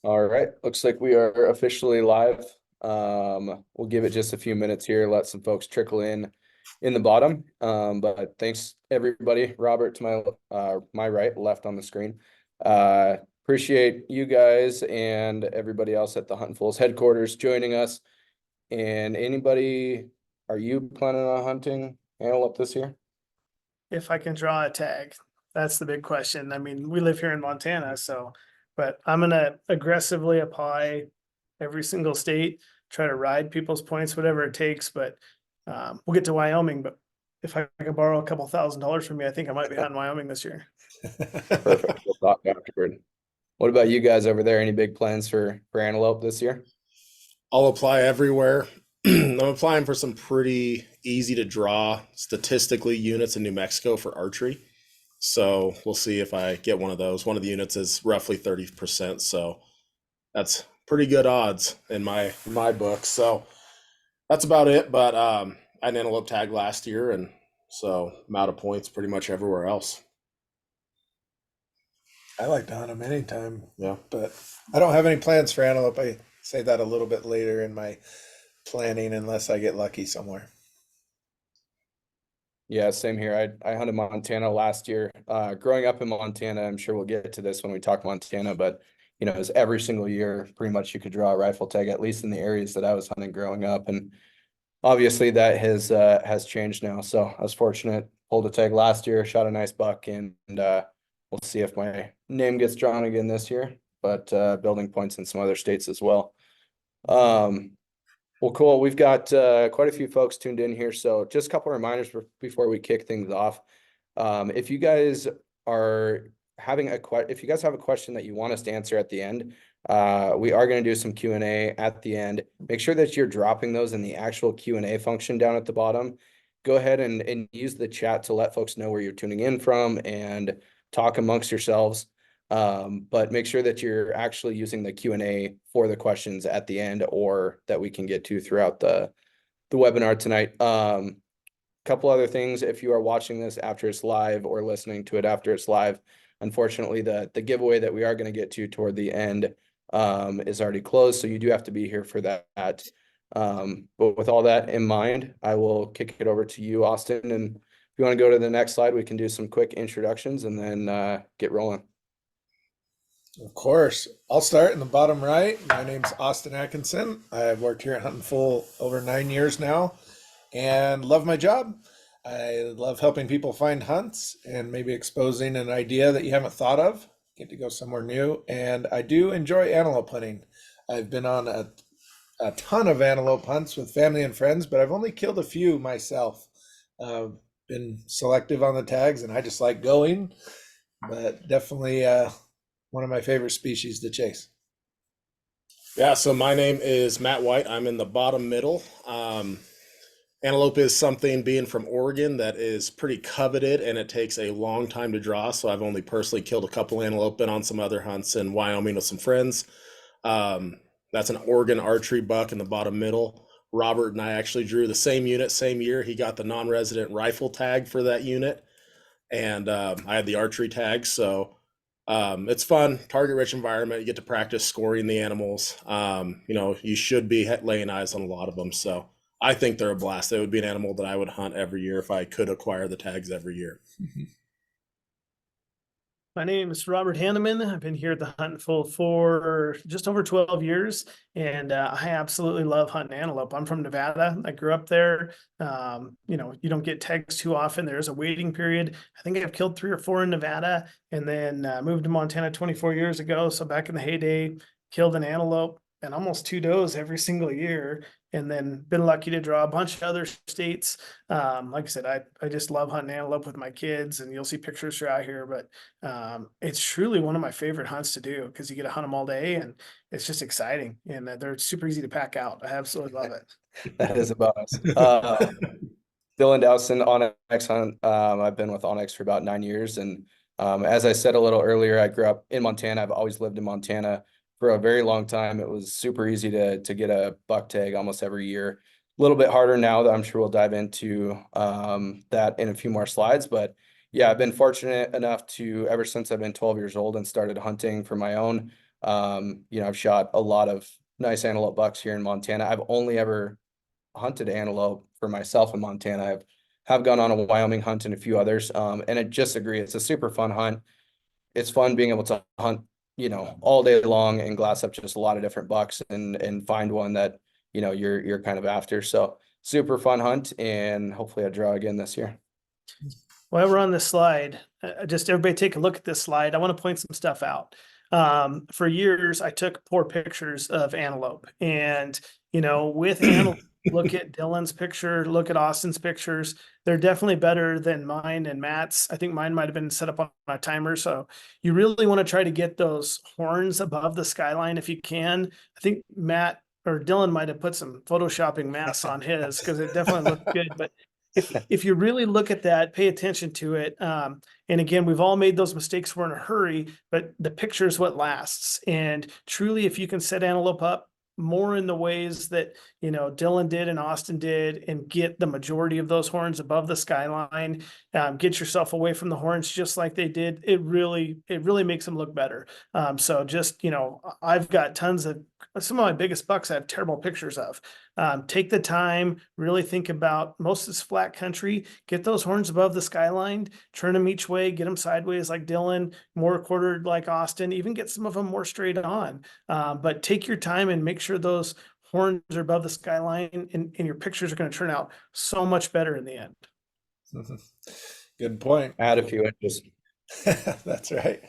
All right, looks like we are officially live. We'll give it just a few minutes here, let some folks trickle in the bottom. But thanks everybody. Robert to my right, left on the screen. Appreciate you guys and everybody else at the Huntin' Fools headquarters joining us. And anybody, are you planning on hunting antelope this year? If I can draw a tag. That's the big question. I mean, we live here in Montana, but I'm gonna aggressively apply every single state, try to ride people's points, whatever it takes. But we'll get to Wyoming. But if I could borrow a couple $1,000 from me, I think I might be hunting Wyoming this year. Perfect. We'll talk afterward. What about you guys over there? Any big plans for antelope this year? I'll apply everywhere. I'm applying for some pretty easy to draw statistically units in New Mexico for archery. So we'll see if I get one of those. One of the units is roughly 30%. So that's pretty good odds in my book. So that's about it. But I had an antelope tag last year, and so I'm out of points pretty much everywhere else. I like to hunt them anytime, Yeah. but I don't have any plans for antelope. I say that a little bit later in my planning unless I get lucky somewhere. Yeah, same here. I hunted Montana last year. Growing up in Montana, I'm sure we'll get to this when we talk Montana, but you know, it was every single year, pretty much you could draw a rifle tag, at least in the areas that I was hunting growing up. And obviously that has changed now. So I was fortunate, pulled a tag last year, shot a nice buck, and we'll see if my name gets drawn again this year, but building points in some other states as well. Well, cool. We've got quite a few folks tuned in here. So just a couple of reminders before we kick things off. If you guys are having if you guys have a question that you want us to answer at the end, we are going to do some Q&A at the end. Make sure that you're dropping those in the actual Q&A function down at the bottom. Go ahead and use the chat to let folks know where you're tuning in from and talk amongst yourselves. But make sure that you're actually using the Q&A for the questions at the end, or that we can get to throughout the webinar tonight. Couple other things, if you are watching this after it's live or listening to it after it's live, unfortunately the giveaway that we are going to get to toward the end is already closed, so you do have to be here for that. But with all that in mind, I will kick it over to you, Austin, and if you want to go to the next slide, we can do some quick introductions and then get rolling. Of course. I'll start in the bottom right. My name's Austin Atkinson. I've worked here at Huntin' Full over 9 years now and love my job. I love helping people find hunts and maybe exposing an idea that you haven't thought of. Get to go somewhere new. And I do enjoy antelope hunting. I've been on a ton of antelope hunts with family and friends, but I've only killed a few myself. Been selective on the tags, and I just like going, but definitely one of my favorite species to chase. Yeah, so my name is Matt White. I'm in the bottom middle. Antelope is something, being from Oregon, that is pretty coveted, and it takes a long time to draw. So I've only personally killed a couple antelope, been on some other hunts in Wyoming with some friends. That's an Oregon archery buck in the bottom middle. Robert and I actually drew the same unit, same year. He got the non-resident rifle tag for that unit, and I had the archery tag. So it's fun, target rich environment. You get to practice scoring the animals. You should be laying eyes on a lot of them. So I think they're a blast. They would be an animal that I would hunt every year if I could acquire the tags every year. My name is Robert Hanneman. I've been here at the Huntin' Full for just over 12 years, and I absolutely love hunting antelope. I'm from Nevada. I grew up there. You don't get tags too often. There's a waiting period. I think I've killed 3 or 4 in Nevada, and then moved to Montana 24 years ago. So back in the heyday, killed an antelope and almost 2 does every single year, and then been lucky to draw a bunch of other states. Like I said, I just love hunting antelope with my kids, and you'll see pictures throughout here, but it's truly one of my favorite hunts to do because you get to hunt them all day, and it's just exciting, and they're super easy to pack out. I absolutely love it. That is about us. Dylan Dowson, onX hunt. I've been with onX for about 9 years, and as I said a little earlier, I grew up in Montana. I've always lived in Montana for a very long time. It was super easy to get a buck tag almost every year. A little bit harder now, that I'm sure we'll dive into that in a few more slides. But yeah, I've been fortunate enough to, ever since I've been 12 years old and started hunting for my own, You know, I've shot a lot of nice antelope bucks here in Montana. I've only ever hunted antelope for myself in Montana. Have gone on a Wyoming hunt and a few others. And I just agree, it's a super fun hunt. It's fun being able to hunt, you know, all day long and glass up just a lot of different bucks and find one that, you know, you're kind of after. So super fun hunt, and hopefully I draw again this year. While we're on this slide, just everybody take a look at this slide. I want to point some stuff out. For years, I took poor pictures of antelope, and you know, with antelope, look at Dylan's picture, look at Austin's pictures. They're definitely better than mine and Matt's. I think mine might have been set up on a timer. So you really want to try to get those horns above the skyline if you can. I think Matt or Dylan might have put some photoshopping masks on his because it definitely looked good. But if you really look at that, pay attention to it. And again, we've all made those mistakes. We're in a hurry, but the picture is what lasts. And truly, if you can set antelope up more in the ways that, you know, Dylan did and Austin did, and get the majority of those horns above the skyline, get yourself away from the horns just like they did, it really makes them look better. So just, you know, I've got tons of some of my biggest bucks I have terrible pictures of. Take the time, really think about most of this flat country, get those horns above the skyline, turn them each way, get them sideways like Dylan, more quartered like Austin, even get some of them more straight on. But take your time and make sure those horns are above the skyline, and your pictures are going to turn out so much better in the end. Good point. Add a few inches. That's right.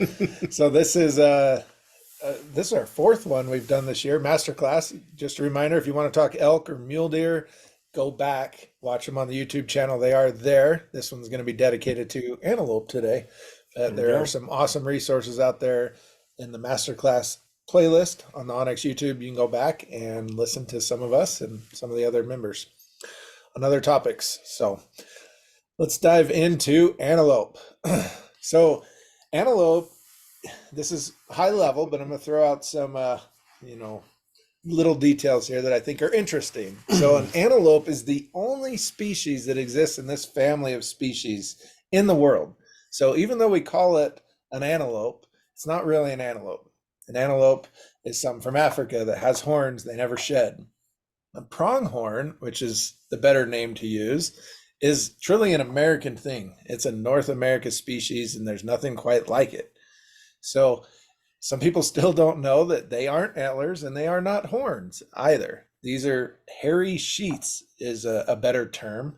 So this is our fourth one we've done this year, Masterclass. Just a reminder, if you want to talk elk or mule deer, go back, watch them on the YouTube channel. They are there. This one's going to be dedicated to antelope today. There are some awesome resources out there in the Masterclass playlist on the onX YouTube. You can go back and listen to some of us and some of the other members on other topics. So let's dive into antelope. So antelope, this is high level, but I'm going to throw out some, little details here that I think are interesting. So an antelope is the only species that exists in this family of species in the world. So even though we call it an antelope, it's not really an antelope. An antelope is something from Africa that has horns they never shed. A pronghorn, which is the better name to use, is truly an American thing. It's a North America species, and there's nothing quite like it. So some people still don't know that they aren't antlers and they are not horns either. These are hairy sheaths is a better term.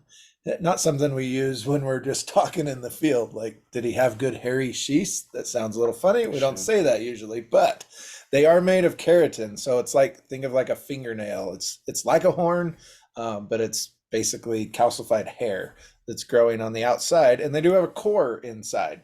Not something we use when we're just talking in the field. Like, did he have good hairy sheaths? That sounds a little funny. We don't say that usually, but they are made of keratin. So it's like, think of like a fingernail. It's like a horn, but it's basically calcified hair that's growing on the outside. And they do have a core inside.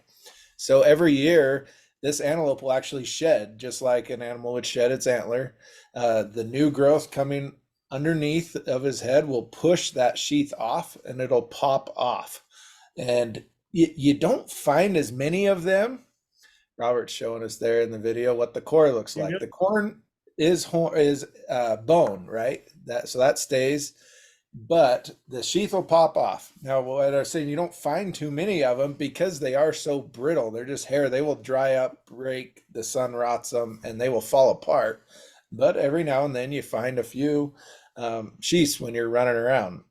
So every year, this antelope will actually shed, just like an animal would shed its antler. The new growth coming underneath of his head will push that sheath off, and it'll pop off. And you don't find as many of them. Robert's showing us there in the video what the core looks like. The core is bone, right? So that stays, but the sheath will pop off. Now, what I'm saying, you don't find too many of them because they are so brittle. They're just hair. They will dry up, break, the sun rots them, and they will fall apart. But every now and then you find a few sheaths when you're running around.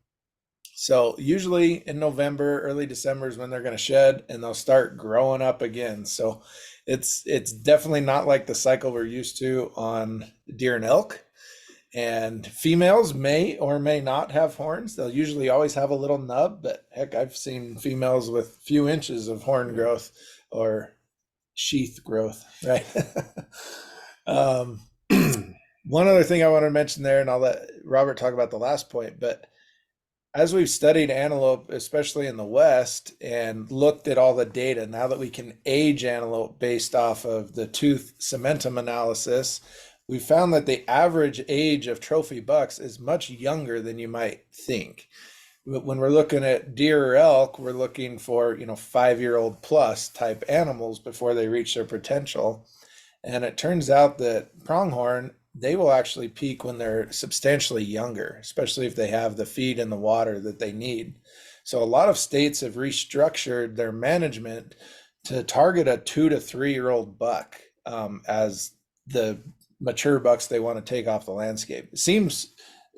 So usually in November, early December is when they're going to shed, and they'll start growing up again. So it's definitely not like the cycle we're used to on deer and elk. And females may or may not have horns. They'll usually always have a little nub, but heck, I've seen females with few inches of horn growth or sheath growth, right? One other thing I want to mention there, and I'll let Robert talk about the last point, but as we've studied antelope, especially in the West, and looked at all the data, now that we can age antelope based off of the tooth cementum analysis, we found that the average age of trophy bucks is much younger than you might think. When we're looking at deer or elk, we're looking for, 5-year-old plus type animals before they reach their potential. And it turns out that pronghorn, they will actually peak when they're substantially younger, especially if they have the feed and the water that they need. So a lot of states have restructured their management to target a 2 to 3-year-old buck as the mature bucks they want to take off the landscape. It seems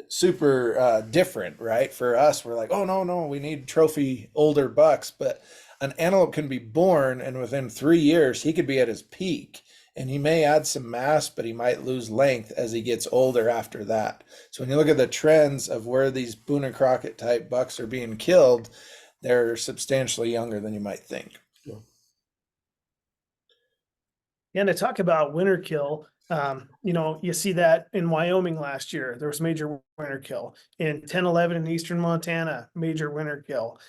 super different, right? For us, we're like, oh no, we need trophy older bucks, but an antelope can be born and within 3 years he could be at his peak, and he may add some mass, but he might lose length as he gets older after that. So when you look at the trends of where these Boone and Crockett type bucks are being killed, they're substantially younger than you might think. And to talk about winter kill, you see that in Wyoming last year, there was major winter kill. In 10-11 in eastern Montana, major winter kill.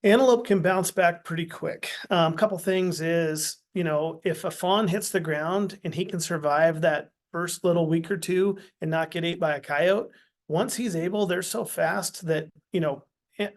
Antelope can bounce back pretty quick. Couple things is, if a fawn hits the ground and he can survive that first little week or two and not get ate by a coyote, once he's able, they're so fast that,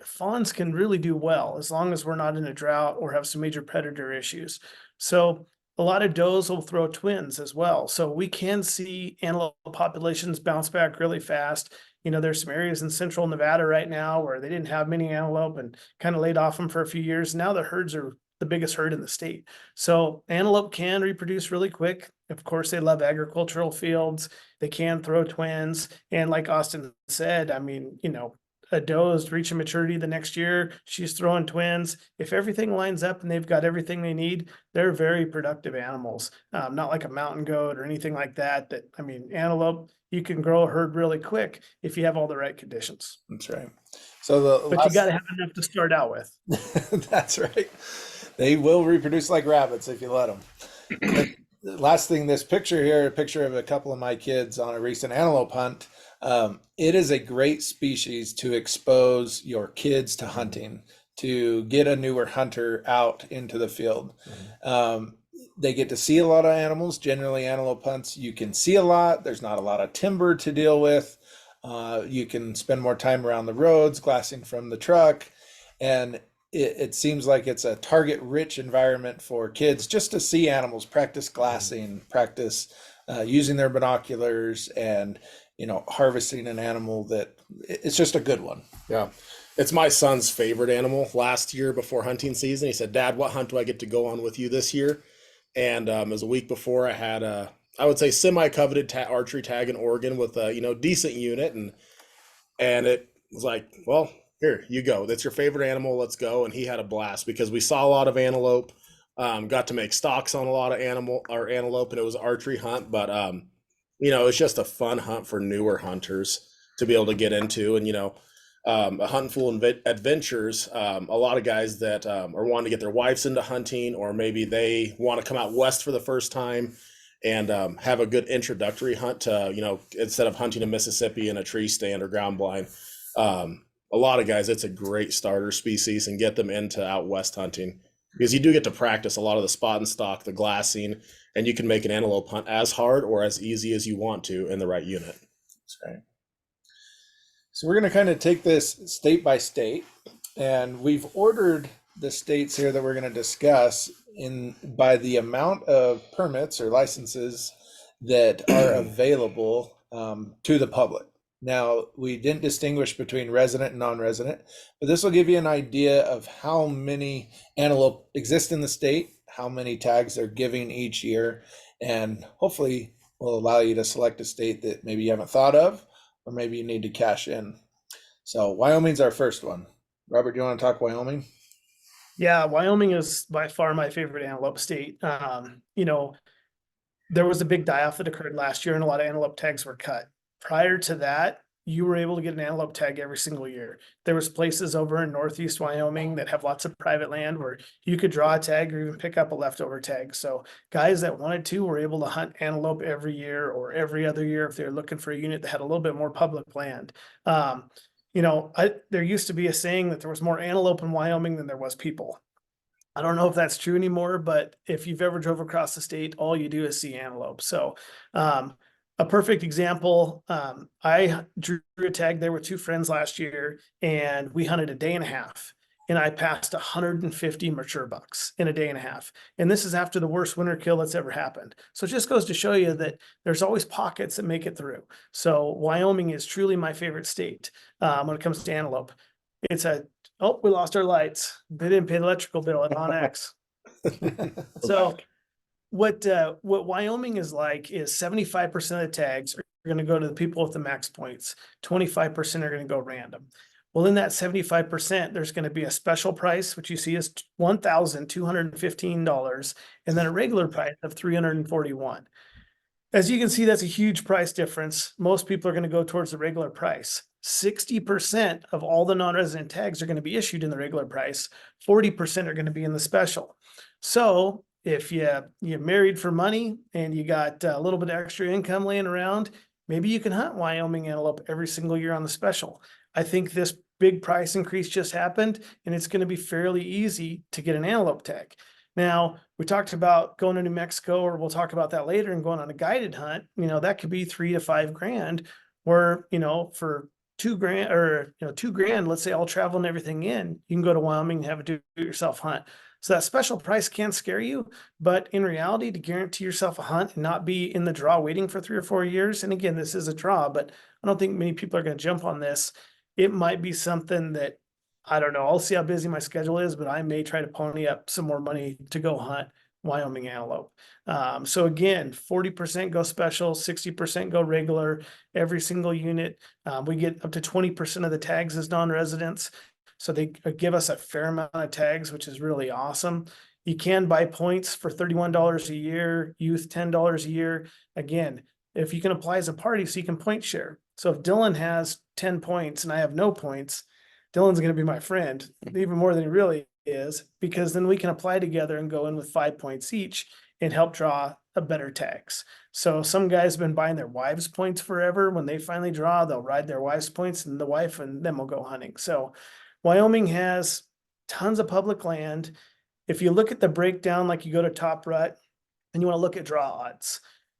fawns can really do well as long as we're not in a drought or have some major predator issues. So a lot of does will throw twins as well. So we can see antelope populations bounce back really fast. There's some areas in central Nevada right now where they didn't have many antelope and kind of laid off them for a few years. Now the herds are the biggest herd in the state. So antelope can reproduce really quick. Of course, they love agricultural fields. They can throw twins. And like Austin said, a doe's reaching maturity the next year, she's throwing twins. If everything lines up and they've got everything they need, they're very productive animals. Not like a mountain goat or anything like that. Antelope, you can grow a herd really quick if you have all the right conditions. That's right. So but you got to have enough to start out with. That's right. They will reproduce like rabbits if you let them. The last thing, this picture here, a picture of a couple of my kids on a recent antelope hunt. It is a great species to expose your kids to hunting, to get a newer hunter out into the field. They get to see a lot of animals. Generally, antelope hunts, you can see a lot. There's not a lot of timber to deal with. You can spend more time around the roads, glassing from the truck. And it seems like it's a target-rich environment for kids just to see animals, practice glassing, practice using their binoculars, and harvesting an animal that it's just a good one. Yeah. It's my son's favorite animal. Last year before hunting season, he said, "Dad, what hunt do I get to go on with you this year?" And it was a week before. I had I would say semi-coveted archery tag in Oregon with a decent unit, and it was like, well, here you go. That's your favorite animal. Let's go. And he had a blast because we saw a lot of antelope. Got to make stalks on a lot of antelope, and it was an archery hunt. But it's just a fun hunt for newer hunters to be able to get into, and a Huntin' Fool Adventures. A lot of guys that are wanting to get their wives into hunting, or maybe they want to come out west for the first time and have a good introductory hunt to, instead of hunting in Mississippi in a tree stand or ground blind. A lot of guys, it's a great starter species, and get them into out west hunting because you do get to practice a lot of the spot and stalk, the glassing, and you can make an antelope hunt as hard or as easy as you want to in the right unit. That's right. So we're going to kind of take this state by state, and we've ordered the states here that we're going to discuss by the amount of permits or licenses that are available to the public. Now, we didn't distinguish between resident and non-resident, but this will give you an idea of how many antelope exist in the state, how many tags they're giving each year, and hopefully will allow you to select a state that maybe you haven't thought of, or maybe you need to cash in. So Wyoming's our first one. Robert, do you want to talk Wyoming? Yeah, Wyoming is by far my favorite antelope state. There was a big die-off that occurred last year and a lot of antelope tags were cut. Prior to that, you were able to get an antelope tag every single year. There was places over in Northeast Wyoming that have lots of private land where you could draw a tag or even pick up a leftover tag. So guys that wanted to were able to hunt antelope every year or every other year if they're looking for a unit that had a little bit more public land. There used to be a saying that there was more antelope in Wyoming than there was people. I don't know if that's true anymore, but if you've ever drove across the state, all you do is see antelope. So, a perfect example, I drew a tag there with two friends last year, and we hunted a day and a half, and I passed 150 mature bucks in a day and a half. And this is after the worst winter kill that's ever happened. So it just goes to show you that there's always pockets that make it through. So Wyoming is truly my favorite state when it comes to antelope. We lost our lights. They didn't pay the electrical bill at onX. So what Wyoming is like is 75% of the tags are going to go to the people with the max points. 25% are going to go random. Well, in that 75%, there's going to be a special price, which you see is $1,215, and then a regular price of $341. As you can see, that's a huge price difference. Most people are going to go towards the regular price. 60% of all the non-resident tags are going to be issued in the regular price. 40% are going to be in the special. So if you're married for money and you got a little bit of extra income laying around, maybe you can hunt Wyoming antelope every single year on the special. I think this big price increase just happened, and it's going to be fairly easy to get an antelope tag. Now, we talked about going to New Mexico, or we'll talk about that later, and going on a guided hunt. That could be $3 to $5 grand, where, for $2,000 or, $2,000, let's say all travel and everything in, you can go to Wyoming and have a do-it-yourself hunt. So that special price can scare you, but in reality, to guarantee yourself a hunt and not be in the draw waiting for 3 or 4 years, and again, this is a draw, but I don't think many people are going to jump on this. It might be something that, I don't know, I'll see how busy my schedule is, but I may try to pony up some more money to go hunt Wyoming antelope. So again, 40% go special, 60% go regular, every single unit. We get up to 20% of the tags as non-residents. So they give us a fair amount of tags, which is really awesome. You can buy points for $31 a year, youth $10 a year. Again, if you can apply as a party, so you can point share. So if Dylan has 10 points and I have no points, Dylan's going to be my friend, even more than he really is, because then we can apply together and go in with 5 points each and help draw a better tags. So some guys have been buying their wives' points forever. When they finally draw, they'll ride their wives' points, and the wife and them will go hunting. So Wyoming has tons of public land. If you look at the breakdown, like you go to Top Rut and you want to look at draw odds,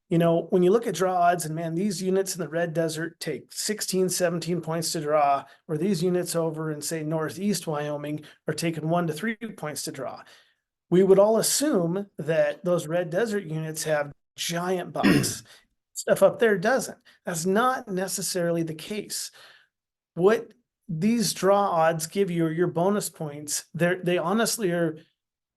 when you look at draw odds, and man, these units in the Red Desert take 16, 17 points to draw, or these units over in, say, Northeast Wyoming are taking 1 to 3 points to draw. We would all assume that those Red Desert units have giant bucks. Stuff up there doesn't. That's not necessarily the case. What these draw odds give you, or your bonus points, they honestly are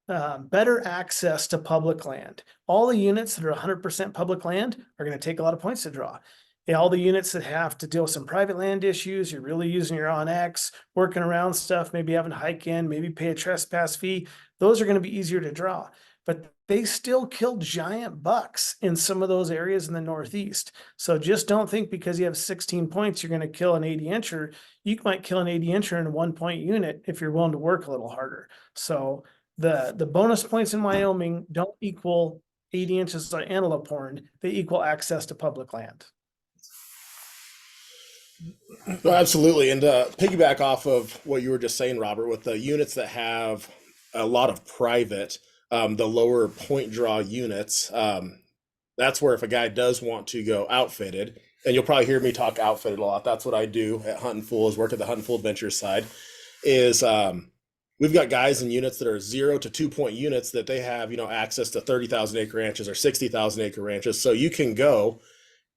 better access to public land. All the units that are 100% public land are going to take a lot of points to draw. And all the units that have to deal with some private land issues, you're really using your onX, working around stuff, maybe having to hike in, maybe pay a trespass fee, those are going to be easier to draw. But they still kill giant bucks in some of those areas in the Northeast. So just don't think because you have 16 points, you're going to kill an 80-incher. You might kill an 80-incher in a 1-point unit if you're willing to work a little harder. So the bonus points in Wyoming don't equal 80 inches of antelope horn. They equal access to public land. Well, absolutely. And piggyback off of what you were just saying, Robert, with the units that have a lot of private, the lower point draw units, that's where if a guy does want to go outfitted, and you'll probably hear me talk outfitted a lot. That's what I do at Huntin' Fool, is work at the Huntin' Fool Adventures side, is we've got guys in units that are 0 to 2 point units that they have, access to 30,000 acre ranches or 60,000 acre ranches. So you can go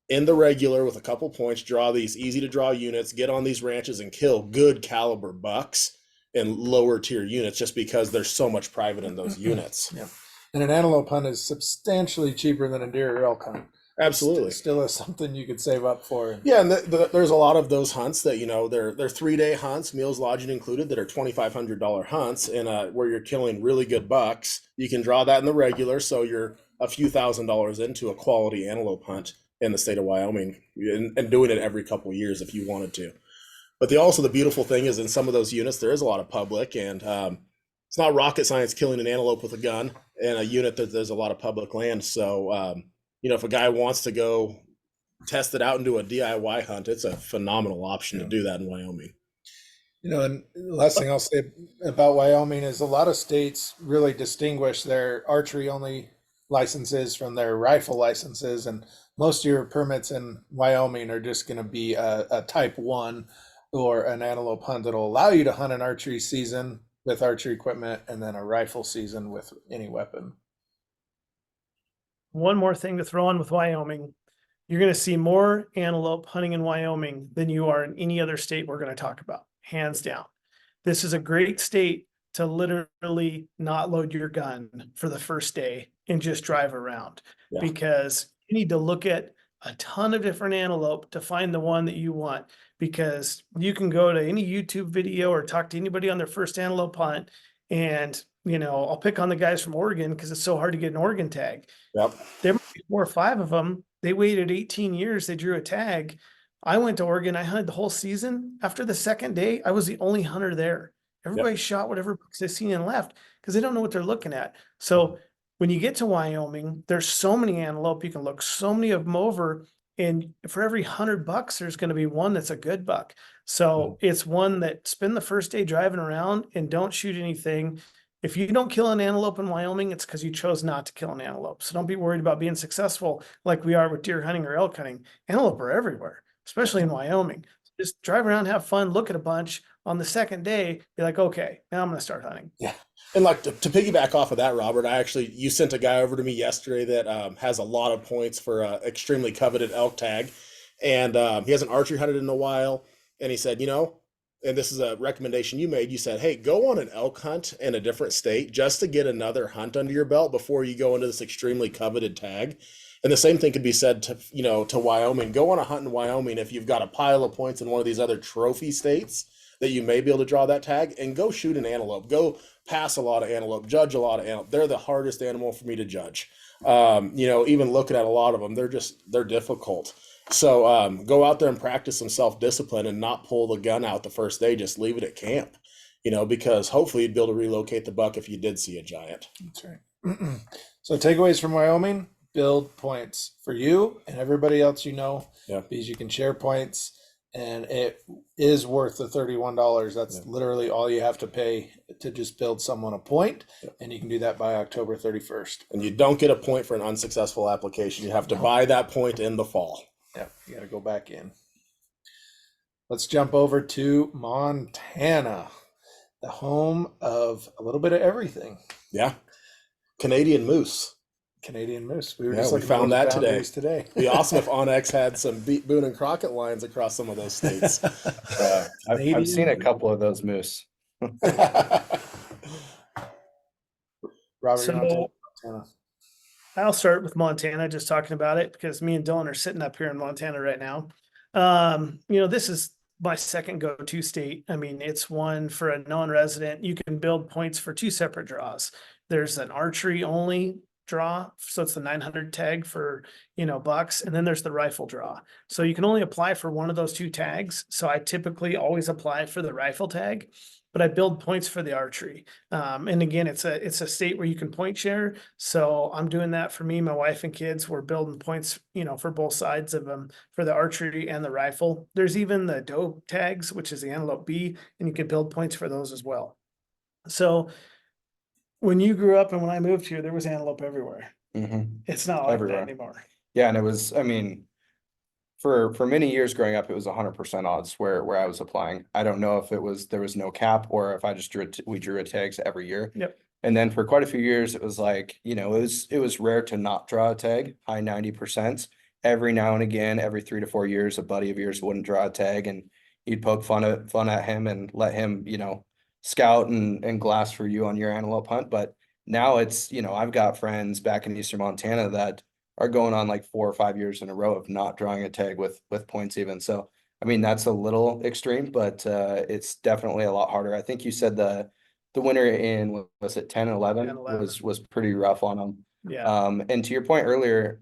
in the regular with a couple points, draw these easy to draw units, get on these ranches and kill good caliber bucks in lower tier units, just because there's so much private in those units. Yeah. And an antelope hunt is substantially cheaper than a deer or elk hunt. Absolutely. Still is something you could save up for. Yeah, and there's a lot of those hunts that, they're 3-day hunts, meals, lodging included, that are $2,500 hunts, and where you're killing really good bucks. You can draw that in the regular, so you're a few $1,000s into a quality antelope hunt in the state of Wyoming, and doing it every couple of years if you wanted to. But the beautiful thing is, in some of those units, there is a lot of public, and it's not rocket science killing an antelope with a gun in a unit that there's a lot of public land. So, if a guy wants to go test it out and do a DIY hunt, it's a phenomenal option to do that in Wyoming. And the last thing I'll say about Wyoming is a lot of states really distinguish their archery only licenses from their rifle licenses, and most of your permits in Wyoming are just going to be a type 1 or an antelope hunt that'll allow you to hunt an archery season with archery equipment, and then a rifle season with any weapon. One more thing to throw on with Wyoming. You're going to see more antelope hunting in Wyoming than you are in any other state we're going to talk about, hands down. This is a great state to literally not load your gun for the first day and just drive around. Yeah. Because you need to look at a ton of different antelope to find the one that you want, because you can go to any YouTube video or talk to anybody on their first antelope hunt. And, I'll pick on the guys from Oregon because it's so hard to get an Oregon tag. Yep. There might be 4 or 5 of them. They waited 18 years. They drew a tag. I went to Oregon. I hunted the whole season. After the second day, I was the only hunter there. Everybody shot whatever bucks they seen and left because they don't know what they're looking at. So when you get to Wyoming, there's so many antelope. You can look so many of them over, and for every $100, there's going to be one that's a good buck. So it's one that spend the first day driving around and don't shoot anything. If you don't kill an antelope in Wyoming, it's because you chose not to kill an antelope. So don't be worried about being successful like we are with deer hunting or elk hunting. Antelope are everywhere, especially in Wyoming. Just drive around, have fun, look at a bunch. On the second day, be like, okay, now I'm going to start hunting. Yeah. And like to piggyback off of that, Robert, you sent a guy over to me yesterday that has a lot of points for extremely coveted elk tag. And he hasn't archery hunted in a while. And he said, and this is a recommendation you made. You said, hey, go on an elk hunt in a different state just to get another hunt under your belt before you go into this extremely coveted tag. And the same thing could be said to Wyoming. Go on a hunt in Wyoming if you've got a pile of points in one of these other trophy states that you may be able to draw that tag, and go shoot an antelope. Go pass a lot of antelope, judge a lot of antelope. They're the hardest animal for me to judge. Even looking at a lot of them, they're difficult. So go out there and practice some self-discipline and not pull the gun out the first day. Just leave it at camp, because hopefully you'd be able to relocate the buck if you did see a giant. That's right. So takeaways from Wyoming: build points for you and everybody else because you can share points, and it is worth the $31. That's literally all you have to pay to just build someone a point, and you can do that by October 31st. And you don't get a point for an unsuccessful application. You have to buy that point in the fall. Yeah, you got to go back in. Let's jump over to Montana, the home of a little bit of everything. Yeah. Canadian moose. We were just looking found at that today. It'd be awesome if onX had some Boone and Crockett lines across some of those states. I've seen a couple of those moose. Robert, So Montana. I'll start with Montana, just talking about it because me and Dylan are sitting up here in Montana right now. This is my second go-to state. I mean, it's one for a non-resident. You can build points for 2 separate draws. There's an archery only draw, so it's the 900 tag for bucks, and then there's the rifle draw. So you can only apply for one of those 2 tags. So I typically always apply for the rifle tag, but I build points for the archery. And again, it's a state where you can point share. So I'm doing that for me, my wife and kids. We're building points, for both sides of them, for the archery and the rifle. There's even the doe tags, which is the Antelope B, and you can build points for those as well. So when you grew up and when I moved here, there was antelope everywhere. Mm-hmm. It's not like Everywhere. that anymore. Yeah, and it was, for many years growing up, it was 100% odds where I was applying. I don't know if there was no cap or if I just we drew a tags every year. Yep. And then for quite a few years, it was like, it was rare to not draw a tag, high 90%. Every now and again, every 3 to 4 years, a buddy of yours wouldn't draw a tag, and you'd poke fun at him and let him, scout and glass for you on your antelope hunt. But now it's, I've got friends back in Eastern Montana that are going on like 4 or 5 years in a row of not drawing a tag with points even. So, that's a little extreme, but it's definitely a lot harder. I think you said the winter in, was it 10 and 11, 10-11. was pretty rough on them. Yeah. And to your point earlier,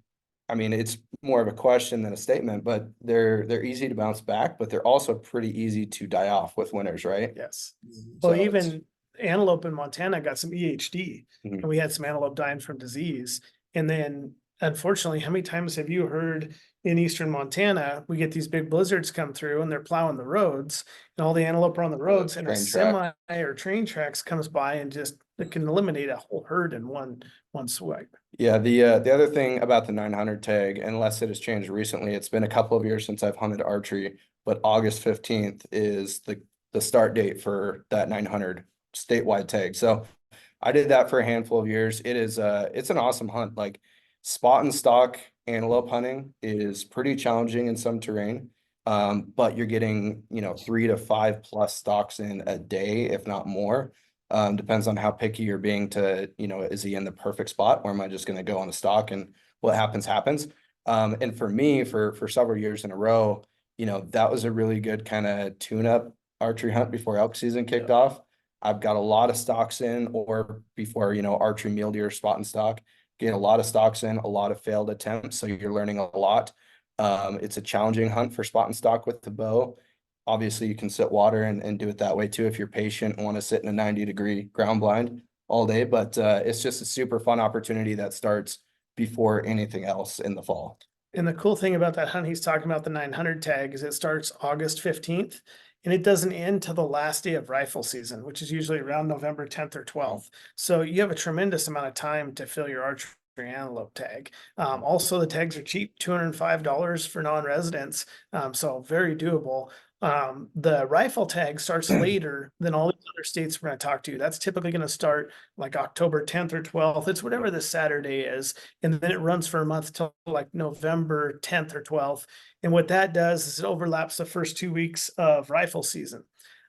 it's more of a question than a statement, but they're easy to bounce back, but they're also pretty easy to die off with winters, right? Yes. So Well, even antelope in Montana got some EHD, Mhm. and we had some antelope dying from disease. And then, unfortunately, how many times have you heard in Eastern Montana, we get these big blizzards come through and they're plowing the roads, and all the antelope are on the roads, and a train track. semi or train tracks comes by and just, it can eliminate a whole herd in one swipe. Yeah, the other thing about the 900 tag, unless it has changed recently, it's been a couple of years since I've hunted archery, but August 15th is the start date for that 900 statewide tag. So I did that for a handful of years. It's an awesome hunt. Like, spot and stock antelope hunting is pretty challenging in some terrain. But you're getting, 3 to 5 plus stalks in a day, if not more. Depends on how picky you're being to, is he in the perfect spot, or am I just going to go on the stock and what happens, happens. And for me, for several years in a row, that was a really good kind of tune-up archery hunt before elk season kicked off. I've got a lot of stocks in, or before, archery mule deer spot and stock, get a lot of stocks in, a lot of failed attempts. So you're learning a lot. It's a challenging hunt for spot and stock with the bow. Obviously, you can sit water and do it that way too if you're patient and want to sit in a 90-degree ground blind all day. But it's just a super fun opportunity that starts before anything else in the fall. And the cool thing about that hunt he's talking about, the 900 tag, is it starts August 15th and it doesn't end till the last day of rifle season, which is usually around November 10th or 12th. So you have a tremendous amount of time to fill your archery antelope tag. Also, the tags are cheap, $205 for non-residents. So very doable. The rifle tag starts later than all these other states we're going to talk to. That's typically going to start like October 10th or 12th. It's whatever the Saturday is. And then it runs for a month till like November 10th or 12th. And what that does is it overlaps the first 2 weeks of rifle season.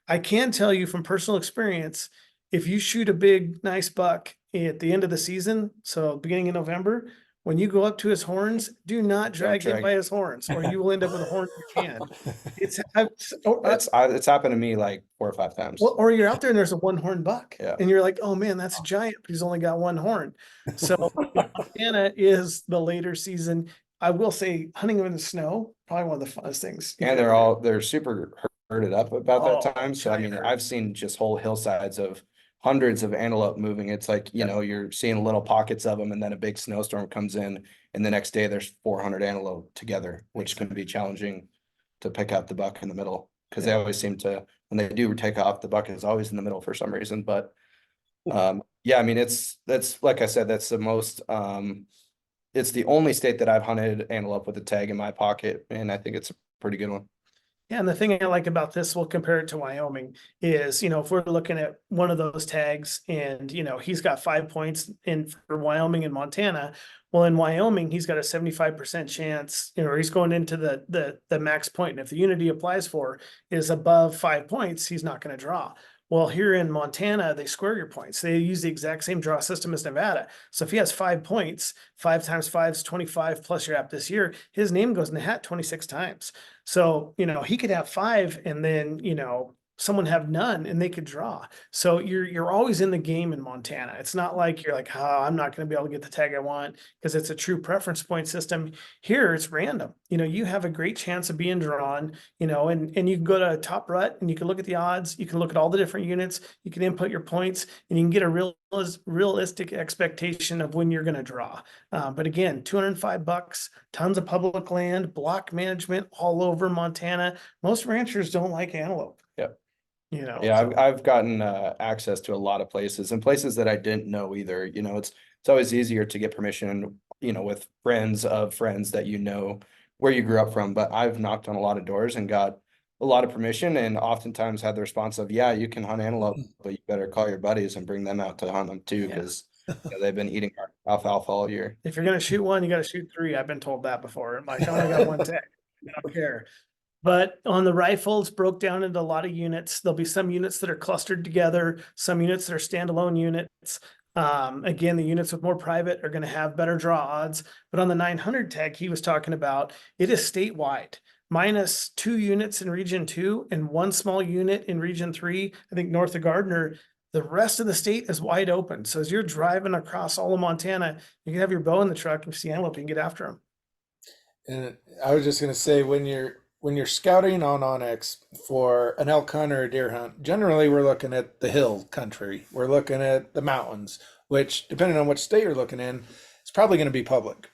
I can tell you from personal experience, if you shoot a big, nice buck at the end of the season, so beginning of November, when you go up to his horns, do not drag him by his horns, or you will end up with a horn in your hand. It's happened to me like 4 or 5 times. Well, or you're out there and there's a one-horn buck, Yeah. and you're like, oh man, that's a giant, but he's only got one horn. So Montana is the later season. I will say hunting them in the snow, probably one of the funnest things. And they're super herded up about that time. So I mean, I've seen just whole hillsides of hundreds of antelope moving. It's like, you're seeing little pockets of them, and then a big snowstorm comes in, and the next day there's 400 antelope together, which can be challenging to pick out the buck in the middle, because they always seem to, when they do take off, the buck is always in the middle for some reason. But yeah, I mean, that's like I said, that's the most it's the only state that I've hunted antelope with a tag in my pocket, and I think it's a pretty good one. Yeah, and the thing I like about this, we'll compare it to Wyoming, is, if we're looking at one of those tags and, he's got 5 points in for Wyoming and Montana. Well, in Wyoming, he's got a 75% chance, or he's going into the max point. And if the unit he applies for is above 5 points, he's not going to draw. Well, here in Montana, they square your points. They use the exact same draw system as Nevada. So if he has 5 points, 5 times 5 is 25 plus your app this year, his name goes in the hat 26 times. So, he could have 5 and then, someone have none and they could draw. So you're always in the game in Montana. It's not like you're like, oh, I'm not going to be able to get the tag I want, because it's a true preference point system. Here it's random. You have a great chance of being drawn, and you can go to Top Rut and you can look at the odds. You can look at all the different units. You can input your points, and you can get a realistic expectation of when you're going to draw. But again, $205, tons of public land, block management all over Montana. Most ranchers don't like antelope. Yep. Yeah, I've gotten access to a lot of places, and places that I didn't know either. It's always easier to get permission, with friends of friends that where you grew up from. But I've knocked on a lot of doors and got a lot of permission, and oftentimes had the response of, yeah, you can hunt antelope, but you better call your buddies and bring them out to hunt them too, because they've been eating our alfalfa all year. If you're gonna shoot one, you got to shoot 3. I've been told that before. I'm like, I only got one tag. I don't care. But on the rifles, broke down into a lot of units. There'll be some units that are clustered together, some units that are standalone units. Again, the units with more private are going to have better draw odds. But on the 900 tag he was talking about, it is statewide, minus 2 units in region 2 and 1 small unit in region 3. I think north of Gardner. The rest of the state is wide open. So as you're driving across all of Montana, you can have your bow in the truck and see antelope, you can get after them. And I was just going to say, when you're scouting on onX for an elk hunt or a deer hunt, generally we're looking at the hill country. We're looking at the mountains, which, depending on which state you're looking in, it's probably going to be public.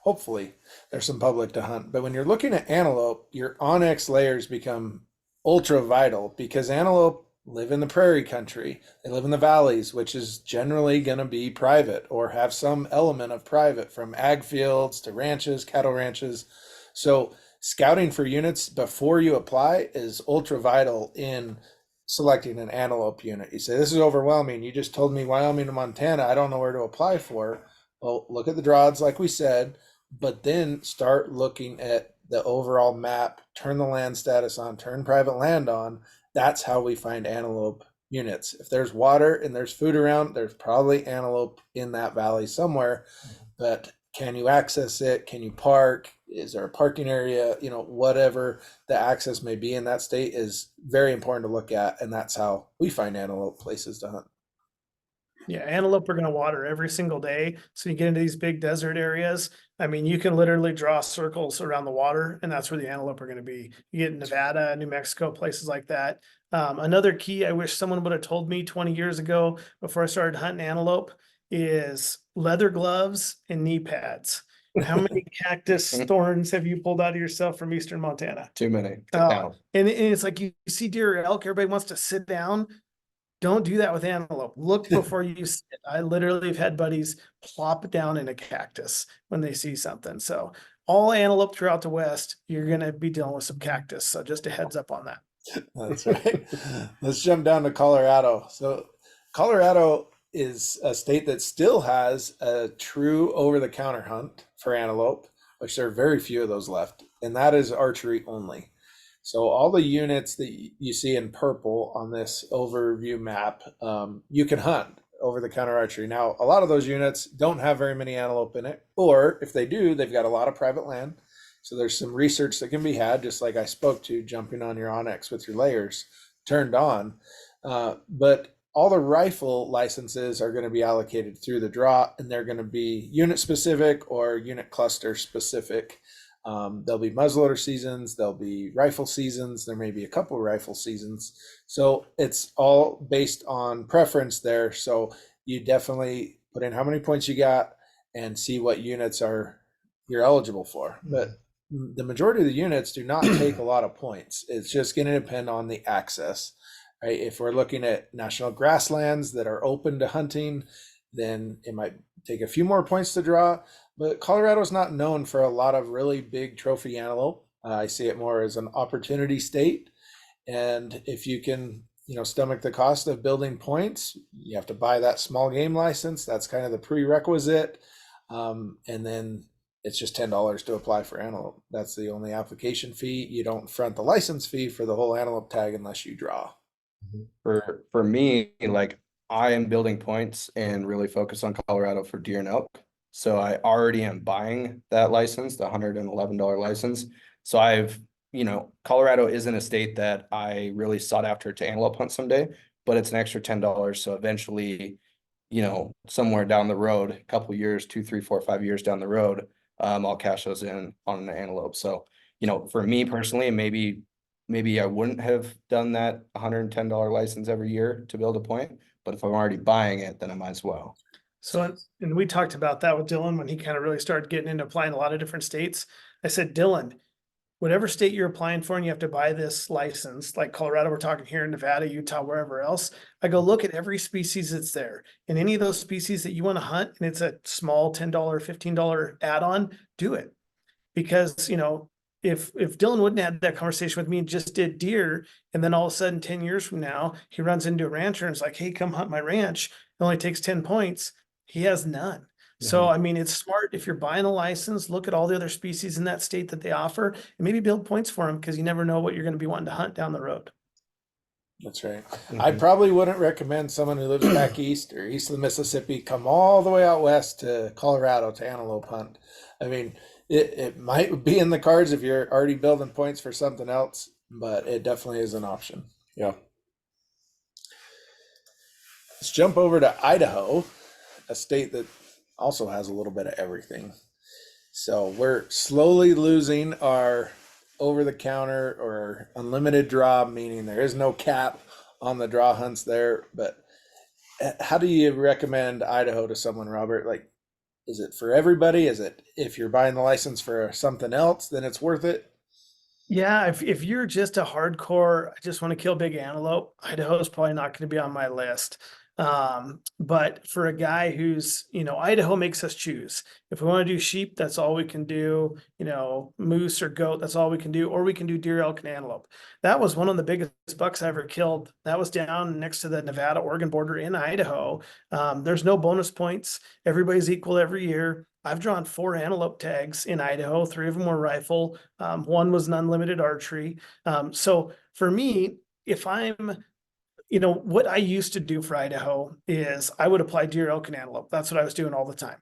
Hopefully there's some public to hunt. But when you're looking at antelope, your onX layers become ultra vital, because antelope live in the prairie country. They live in the valleys, which is generally going to be private or have some element of private, from ag fields to ranches, cattle ranches. So scouting for units before you apply is ultra vital in selecting an antelope unit. You say, this is overwhelming. You just told me Wyoming and Montana. I don't know where to apply for. Well, look at the draw odds, like we said, but then start looking at the overall map, turn the land status on, turn private land on. That's how we find antelope units. If there's water and there's food around, there's probably antelope in that valley somewhere. But can you access it? Can you park? Is there a parking area? You know, whatever the access may be in that state is very important to look at. And that's how we find antelope places to hunt. Yeah, antelope are going to water every single day. So you get into these big desert areas. I mean, you can literally draw circles around the water, and that's where the antelope are going to be. You get Nevada, New Mexico, places like that. Another key I wish someone would have told me 20 years ago before I started hunting antelope is leather gloves and knee pads. How many cactus thorns have you pulled out of yourself from Eastern Montana? Too many to Oh, count. and it's like you see deer or elk, everybody wants to sit down. Don't do that with antelope. Look before you sit. I literally have had buddies plop down in a cactus when they see something. So all antelope throughout the West, you're going to be dealing with some cactus. So just a heads up on that. That's right. Let's jump down to Colorado. So Colorado is a state that still has a true over-the-counter hunt for antelope, which there are very few of those left, and that is archery only. So all the units that you see in purple on this overview map, you can hunt over-the-counter archery. Now, a lot of those units don't have very many antelope in it, or if they do, they've got a lot of private land. So there's some research that can be had, just like I spoke to, jumping on your onX with your layers turned on. But all the rifle licenses are going to be allocated through the draw, and they're going to be unit specific or unit cluster specific. There'll be muzzleloader seasons, there'll be rifle seasons, there may be a couple of rifle seasons. So it's all based on preference there. So you definitely put in how many points you got and see what units you're eligible for. But the majority of the units do not take a lot of points. It's just going to depend on the access. Right? If we're looking at national grasslands that are open to hunting, then it might take a few more points to draw. But Colorado's not known for a lot of really big trophy antelope. I see it more as an opportunity state. And if you can, stomach the cost of building points, you have to buy that small game license. That's kind of the prerequisite. And then it's just $10 to apply for antelope. That's the only application fee. You don't front the license fee for the whole antelope tag unless you draw. For me, like I am building points and really focus on Colorado for deer and elk. So I already am buying that license, the $111 license. So Colorado isn't a state that I really sought after to antelope hunt someday, but it's an extra $10. So eventually, somewhere down the road, a couple years, 2, 3, 4, 5 years down the road, I'll cash those in on an antelope. So, for me personally, maybe I wouldn't have done that $110 license every year to build a point, but if I'm already buying it, then I might as well. So, and we talked about that with Dylan when he kind of really started getting into applying a lot of different states. I said, Dylan, whatever state you're applying for and you have to buy this license, like Colorado, we're talking here in Nevada, Utah, wherever else, I go look at every species that's there. And any of those species that you want to hunt and it's a small $10, $15 add-on, do it. Because, if Dylan wouldn't have had that conversation with me and just did deer, and then all of a sudden 10 years from now, he runs into a rancher and is like, hey, come hunt my ranch. It only takes 10 points. He has none. So, I mean, it's smart if you're buying a license, look at all the other species in that state that they offer and maybe build points for them because you never know what you're going to be wanting to hunt down the road. That's right. I probably wouldn't recommend someone who lives back east or east of the Mississippi come all the way out west to Colorado to antelope hunt. I mean, it might be in the cards if you're already building points for something else, but it definitely is an option. Yeah. Let's jump over to Idaho, a state that also has a little bit of everything. So we're slowly losing our over-the-counter or unlimited draw, meaning there is no cap on the draw hunts there. But how do you recommend Idaho to someone, Robert? Like, is it for everybody? Is it if you're buying the license for something else, then it's worth it? Yeah, if you're just a hardcore, I just want to kill big antelope, Idaho is probably not going to be on my list. But for a guy who's, Idaho makes us choose. If we want to do sheep, that's all we can do, moose or goat, that's all we can do, or we can do deer, elk, and antelope. That was one of the biggest bucks I ever killed. That was down next to the Nevada-Oregon border in Idaho. There's no bonus points. Everybody's equal every year. I've drawn 4 antelope tags in Idaho. 3 of them were rifle. 1 was an unlimited archery. So for me, if I'm you know, what I used to do for Idaho is I would apply deer, elk, and antelope. That's what I was doing all the time.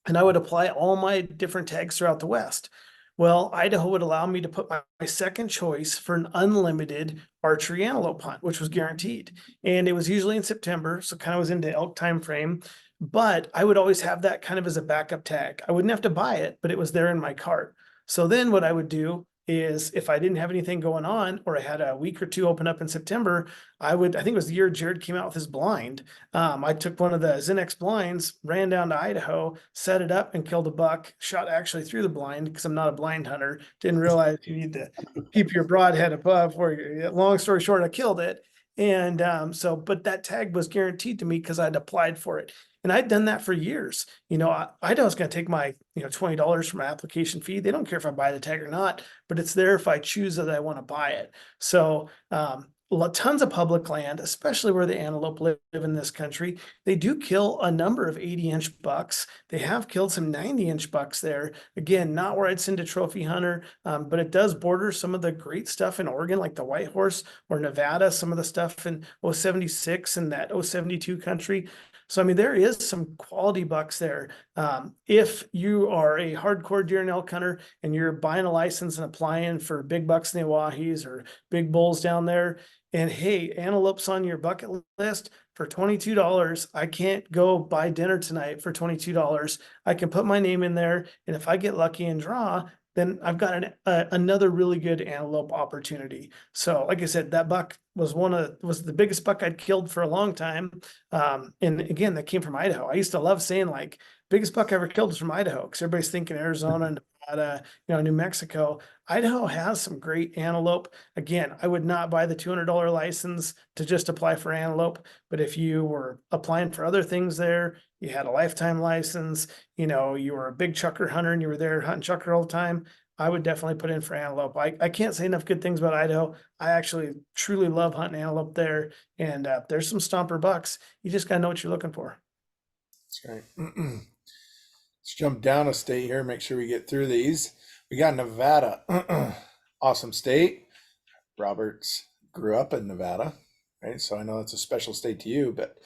And I would apply all my different tags throughout the West. Well, Idaho would allow me to put my second choice for an unlimited archery antelope hunt, which was guaranteed. And it was usually in September, so kind of was into elk time frame. But I would always have that kind of as a backup tag. I wouldn't have to buy it, but it was there in my cart. So then what I would do is if I didn't have anything going on, or I had a week or two open up in September, I think it was the year Jared came out with his blind. I took one of the Zinx blinds, ran down to Idaho, set it up and killed a buck, shot actually through the blind because I'm not a blind hunter. Didn't realize you need to keep your broadhead above long story short, I killed it. And but that tag was guaranteed to me because I'd applied for it. And I'd done that for years. You know, Idaho's going to take my, $20 from my application fee. They don't care if I buy the tag or not, but it's there if I choose that I want to buy it. So, tons of public land, especially where the antelope live in this country. They do kill a number of 80-inch bucks. They have killed some 90-inch bucks there. Again, not where I'd send a trophy hunter, but it does border some of the great stuff in Oregon, like the white horse, or Nevada, some of the stuff in 076 and that 072 country. So, I mean, there is some quality bucks there. If you are a hardcore deer and elk hunter and you're buying a license and applying for big bucks in the Owahis or big bulls down there, and hey, antelope's on your bucket list for $22, I can't go buy dinner tonight for $22. I can put my name in there, and if I get lucky and draw, then I've got another really good antelope opportunity. So, like I said, that buck was the biggest buck I'd killed for a long time. And again, that came from Idaho. I used to love saying like biggest buck I ever killed was from Idaho, because everybody's thinking Arizona and Nevada, New Mexico. Idaho has some great antelope. Again, I would not buy the $200 license to just apply for antelope, but if you were applying for other things there, you had a lifetime license, you were a big chucker hunter and you were there hunting chucker all the time, I would definitely put in for antelope. I can't say enough good things about Idaho. I actually truly love hunting antelope there, and there's some stomper bucks. You just gotta know what you're looking for. That's right. Let's jump down a state here, make sure we get through these. We got Nevada. Awesome state. Roberts grew up in Nevada, right? So I know it's a special state to you, but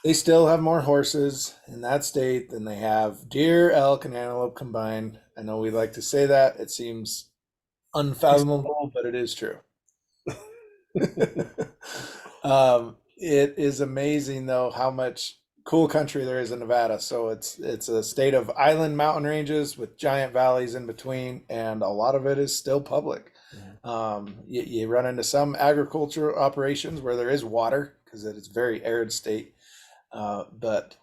they still have more horses in that state than they have deer, elk, and antelope combined. I know we like to say that. It seems unfathomable, but it is true. It is amazing, though, how much cool country there is in Nevada. So it's a state of island mountain ranges with giant valleys in between, and a lot of it is still public. You run into some agricultural operations where there is water because it is a very arid state. But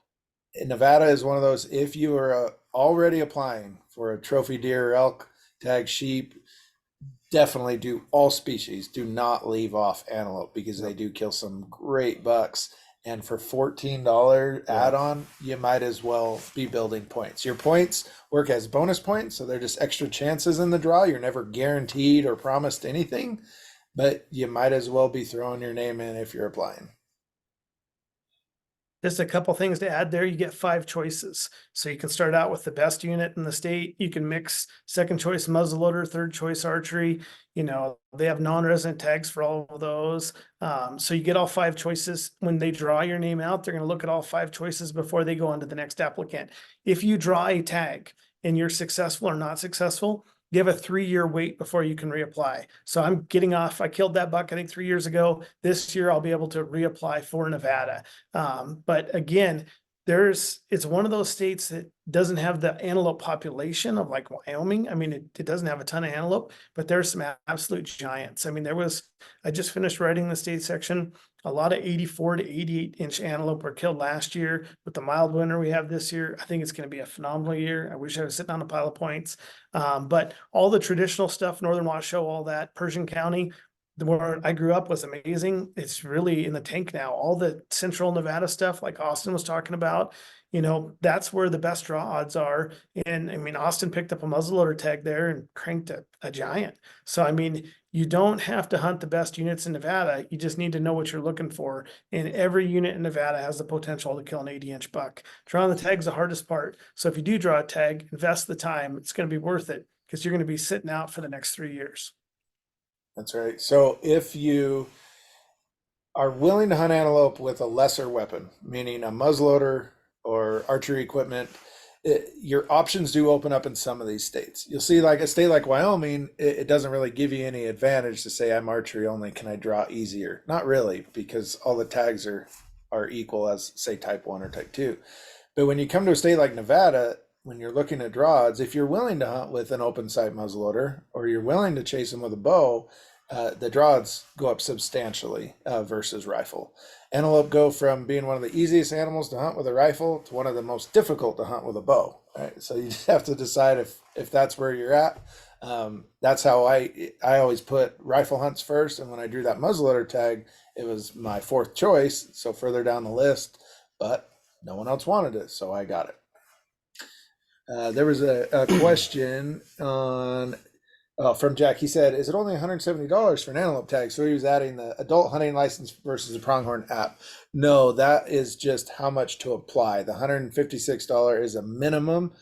Nevada is one of those, if you are already applying for a trophy deer or elk tag, sheep, definitely do all species. Do not leave off antelope, because they do kill some great bucks. And for $14 add-on, you might as well be building points. Your points work as bonus points, so they're just extra chances in the draw. You're never guaranteed or promised anything, but you might as well be throwing your name in if you're applying. Just a couple things to add there. You get 5 choices. So you can start out with the best unit in the state. You can mix second choice muzzleloader, third choice archery. They have non-resident tags for all of those. So you get all 5 choices. When they draw your name out, they're going to look at all 5 choices before they go on to the next applicant. If you draw a tag and you're successful or not successful, you have a 3-year wait before you can reapply. So I'm getting off. I killed that buck, I think 3 years ago. This year I'll be able to reapply for Nevada. But again, it's one of those states that doesn't have the antelope population of like Wyoming. I mean, it doesn't have a ton of antelope, but there's some absolute giants. I mean, I just finished writing the state section. A lot of 84 to 88-inch antelope were killed last year. With the mild winter we have this year, I think it's going to be a phenomenal year. I wish I was sitting on a pile of points. But all the traditional stuff, Northern Washoe, all that, Pershing County, where I grew up was amazing. It's really in the tank now. All the central Nevada stuff, like Austin was talking about, that's where the best draw odds are. And I mean, Austin picked up a muzzleloader tag there and cranked a giant. So, I mean, you don't have to hunt the best units in Nevada. You just need to know what you're looking for. And every unit in Nevada has the potential to kill an 80-inch buck. Drawing the tag's the hardest part. So if you do draw a tag, invest the time. It's going to be worth it, because you're going to be sitting out for the next 3 years. That's right. So if you are willing to hunt antelope with a lesser weapon, meaning a muzzleloader or archery equipment, your options do open up in some of these states. You'll see, like a state like Wyoming, it doesn't really give you any advantage to say I'm archery only. Can I draw easier? Not really, because all the tags are equal as, say, type 1 or type 2. But when you come to a state like Nevada, when you're looking at draw odds, if you're willing to hunt with an open sight muzzleloader or you're willing to chase them with a bow, the draw odds go up substantially versus rifle. Antelope go from being one of the easiest animals to hunt with a rifle to one of the most difficult to hunt with a bow. Right, so you just have to decide if that's where you're at. That's how I always put rifle hunts first, and when I drew that muzzleloader tag, it was my fourth choice, so further down the list, but no one else wanted it, so I got it. There was a question on from Jack. He said, is it only $170 for an antelope tag? So he was adding the adult hunting license versus the pronghorn app. No, that is just how much to apply. The $156 is a minimum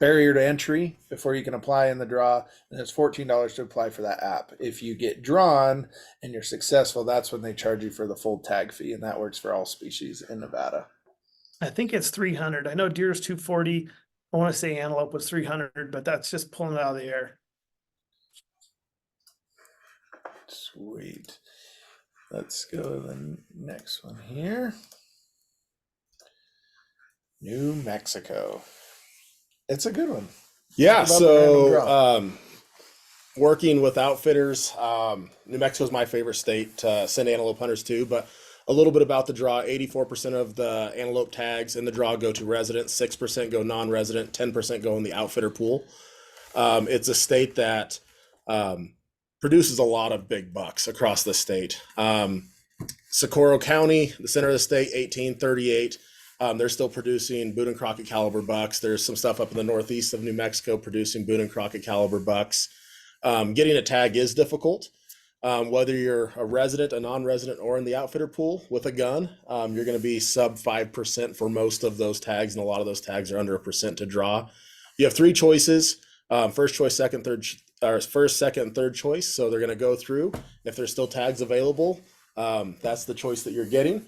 barrier to entry before you can apply in the draw, and it's $14 to apply for that app. If you get drawn and you're successful, that's when they charge you for the full tag fee, and that works for all species in Nevada. I think it's 300. I know deer is 240. I want to say antelope was 300, but that's just pulling it out of the air. Sweet. Let's go to the next one here. New Mexico. It's a good one. Yeah, Talk about the random so draw. working with outfitters, New Mexico is my favorite state to send antelope hunters to, but a little bit about the draw. 84% of the antelope tags in the draw go to residents, 6% go non-resident, 10% go in the outfitter pool. It's a state that produces a lot of big bucks across the state. Socorro County, the center of the state, 1838. They're still producing Boone and Crockett caliber bucks. There's some stuff up in the northeast of New Mexico producing Boone and Crockett caliber bucks. Getting a tag is difficult. Whether you're a resident, a non-resident, or in the outfitter pool with a gun, you're going to be sub 5% for most of those tags, and a lot of those tags are under 1% to draw. You have three choices: first choice, second, third, or first, second, and third choice. So they're going to go through. If there's still tags available, that's the choice that you're getting.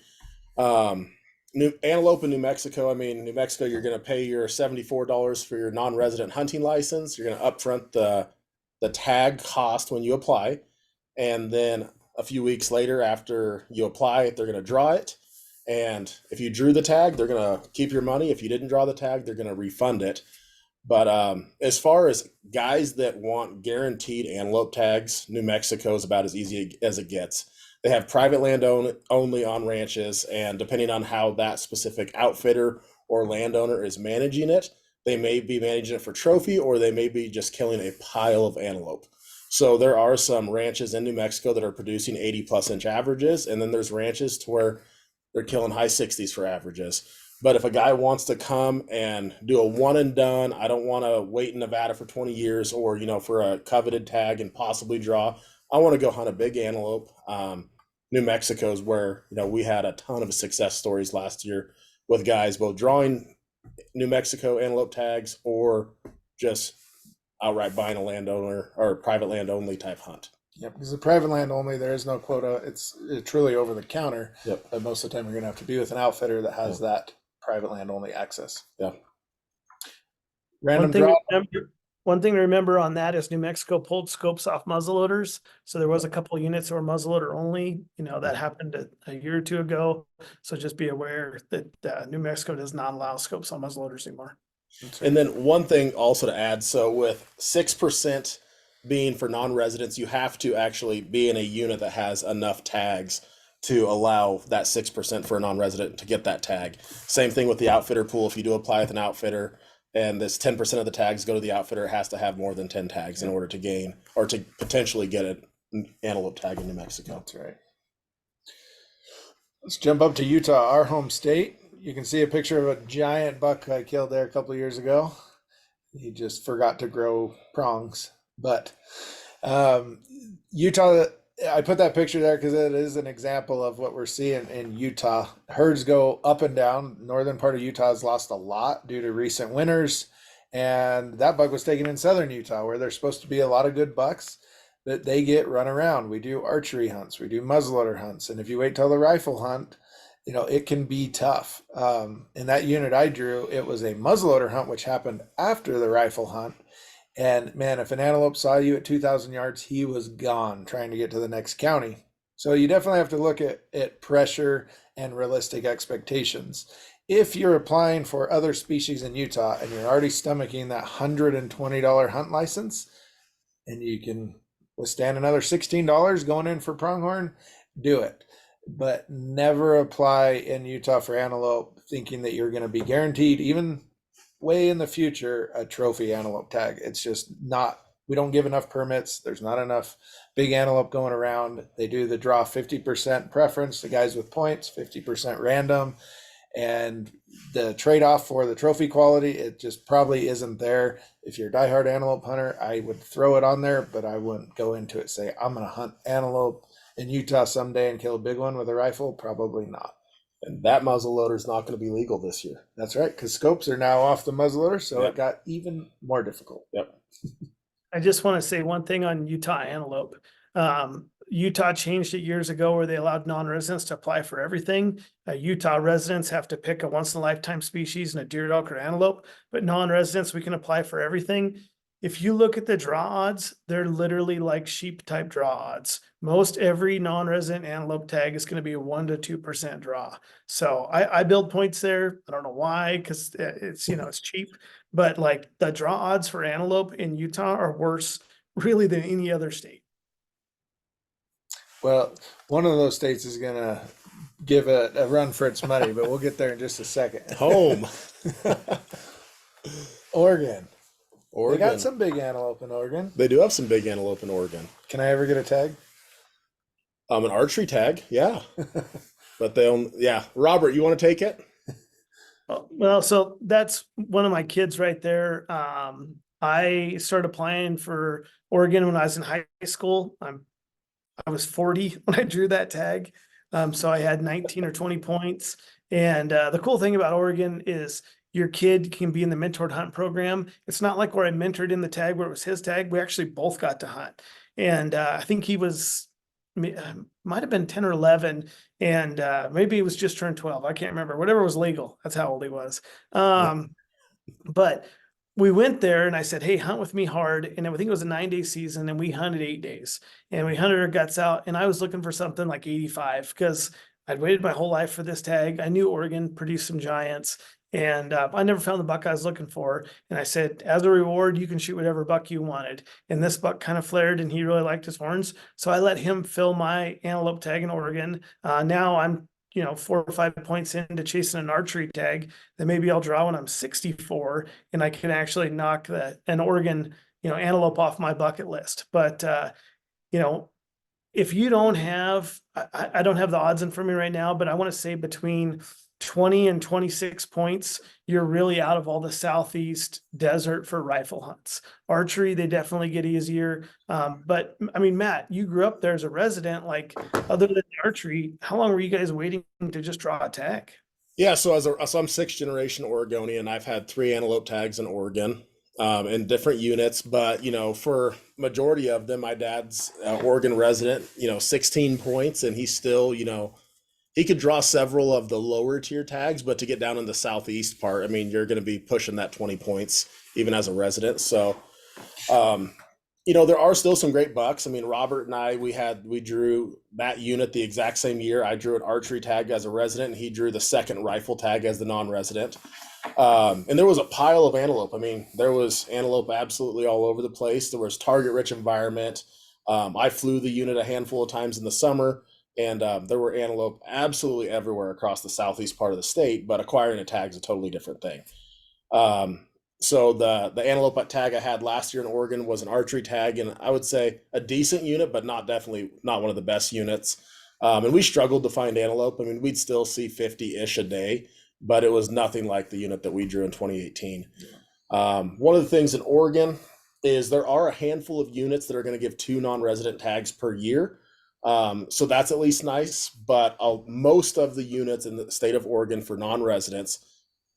New Antelope in New Mexico. I mean, New Mexico, you're going to pay your $74 for your non-resident hunting license. You're going to upfront the tag cost when you apply. And then a few weeks later, after you apply, they're going to draw it. And if you drew the tag, they're going to keep your money. If you didn't draw the tag, they're going to refund it. But as far as guys that want guaranteed antelope tags, New Mexico is about as easy as it gets. They have private land only on ranches, and depending on how that specific outfitter or landowner is managing it, they may be managing it for trophy, or they may be just killing a pile of antelope. So there are some ranches in New Mexico that are producing 80+ inch averages, and then there's ranches to where they're killing high 60s for averages. But if a guy wants to come and do a one and done, I don't want to wait in Nevada for 20 years or, for a coveted tag and possibly draw. I want to go hunt a big antelope. New Mexico is where, we had a ton of success stories last year with guys both drawing New Mexico antelope tags or just outright buying a landowner or private land only type hunt. Yep, because the private land only, there is no quota. It's truly over the counter. Yep. But most of the time, you're going to have to be with an outfitter that has that private land only access. Yeah. Random One thing, draw. one thing to remember on that is New Mexico pulled scopes off muzzleloaders. So there was a couple of units that were muzzleloader only, that happened a year or two ago. So just be aware that New Mexico does not allow scopes on muzzleloaders anymore. And then one thing also to add, so with 6% being for non-residents, you have to actually be in a unit that has enough tags to allow that 6% for a non-resident to get that tag. Same thing with the outfitter pool. If you do apply with an outfitter and this 10% of the tags go to the outfitter, it has to have more than 10 tags in order to gain or to potentially get an antelope tag in New Mexico. That's right. Let's jump up to Utah, our home state. You can see a picture of a giant buck I killed there a couple of years ago. He just forgot to grow prongs. But Utah, I put that picture there because it is an example of what we're seeing in Utah. Herds go up and down. Northern part of Utah has lost a lot due to recent winters. And that buck was taken in southern Utah, where there's supposed to be a lot of good bucks. that they get run around. We do archery hunts, we do muzzleloader hunts, and if you wait till the rifle hunt, it can be tough. In that unit I drew, it was a muzzleloader hunt, which happened after the rifle hunt. And man, if an antelope saw you at 2,000 yards, he was gone trying to get to the next county. So you definitely have to look at pressure and realistic expectations. If you're applying for other species in Utah and you're already stomaching that $120 hunt license, and you can withstand another $16 going in for pronghorn, do it. But never apply in Utah for antelope thinking that you're going to be guaranteed, even way in the future, a trophy antelope tag. It's just not, we don't give enough permits. There's not enough big antelope going around. They do the draw 50% preference, the guys with points, 50% random. And the trade-off for the trophy quality, it just probably isn't there. If you're a diehard antelope hunter, I would throw it on there, but I wouldn't go into it, say, I'm going to hunt antelope in Utah someday and kill a big one with a rifle. Probably not. And that muzzleloader is not going to be legal this year. That's right, because scopes are now off the muzzleloader, so Yep. it got even more difficult. Yep. I just want to say one thing on Utah antelope. Utah changed it years ago where they allowed non-residents to apply for everything. Utah residents have to pick a once in a lifetime species and a deer, elk, or antelope, but non-residents, we can apply for everything. If you look at the draw odds, they're literally like sheep type draw odds. Most every non-resident antelope tag is going to be a 1 to 2% draw. So I build points there. I don't know why, because it's, it's cheap, but like the draw odds for antelope in Utah are worse really than any other state. Well, one of those states is going to give a run for its money, but we'll get there in just a second. Home. Oregon. Oregon. They got some big antelope in Oregon. They do have some big antelope in Oregon. Can I ever get a tag? An archery tag, yeah. But they own, yeah. Robert, you want to take it? Well, so that's one of my kids right there. I started applying for Oregon when I was in high school. I was 40 when I drew that tag. So I had 19 or 20 points. And the cool thing about Oregon is your kid can be in the mentored hunt program. It's not like where I mentored in the tag where it was his tag. We actually both got to hunt. And I think he was, might have been 10 or 11. And maybe he was just turned 12. I can't remember. Whatever was legal. That's how old he was. But we went there and I said, hey, hunt with me hard. And I think it was a 9-day season and we hunted 8 days and we hunted our guts out. And I was looking for something like 85 because I'd waited my whole life for this tag. I knew Oregon produced some giants and I never found the buck I was looking for. And I said, as a reward, you can shoot whatever buck you wanted. And this buck kind of flared and he really liked his horns. So I let him fill my antelope tag in Oregon. Now I'm 4 or 5 points into chasing an archery tag that maybe I'll draw when I'm 64 and I can actually knock an Oregon, antelope off my bucket list. But, if you don't have, I don't have the odds in front of me right now, but I want to say between 20 and 26 points, you're really out of all the Southeast desert for rifle hunts. Archery, they definitely get easier. But I mean, Matt, you grew up there as a resident, like other than archery, how long were you guys waiting to just draw a tag? Yeah, so so I'm 6th generation Oregonian. I've had 3 antelope tags in Oregon in different units, but for majority of them, my dad's Oregon resident, 16 points, and he's still, he could draw several of the lower tier tags, but to get down in the southeast part, I mean, you're going to be pushing that 20 points even as a resident. So, there are still some great bucks. I mean, Robert and I, we drew that unit the exact same year. I drew an archery tag as a resident, and he drew the second rifle tag as the non-resident. And there was a pile of antelope. I mean, there was antelope absolutely all over the place. There was target-rich environment. I flew the unit a handful of times in the summer. And there were antelope absolutely everywhere across the southeast part of the state, but acquiring a tag is a totally different thing. So the antelope tag I had last year in Oregon was an archery tag, and I would say a decent unit, but definitely not one of the best units. And we struggled to find antelope. I mean, we'd still see 50-ish a day, but it was nothing like the unit that we drew in 2018. One of the things in Oregon is there are a handful of units that are going to give 2 non-resident tags per year. So that's at least nice, but most of the units in the state of Oregon for non-residents,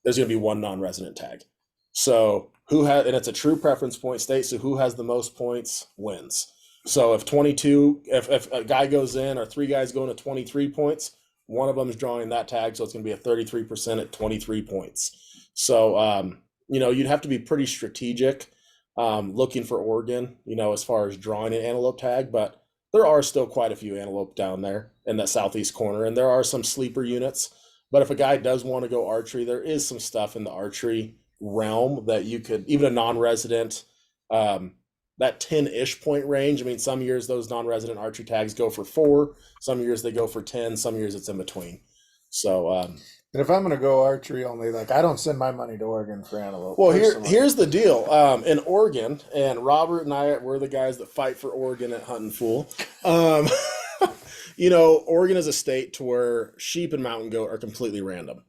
there's going to be 1 non-resident tag. So and it's a true preference point state. So who has the most points wins. So if a guy goes in, or three guys going to 23 points, one of them is drawing that tag, so it's going to be a 33% at 23 points. So you'd have to be pretty strategic looking for Oregon, as far as drawing an antelope tag, but there are still quite a few antelope down there in that southeast corner, and there are some sleeper units. But if a guy does want to go archery, there is some stuff in the archery realm that you could, even a non-resident, that 10-ish point range. I mean, some years those non-resident archery tags go for 4, some years they go for 10, some years it's in between. So, but if I'm going to go archery only, like, I don't send my money to Oregon for antelope. well, personally. here's the deal. In Oregon, and Robert and I, we're the guys that fight for Oregon at Huntin' Fool. Oregon is a state to where sheep and mountain goat are completely random.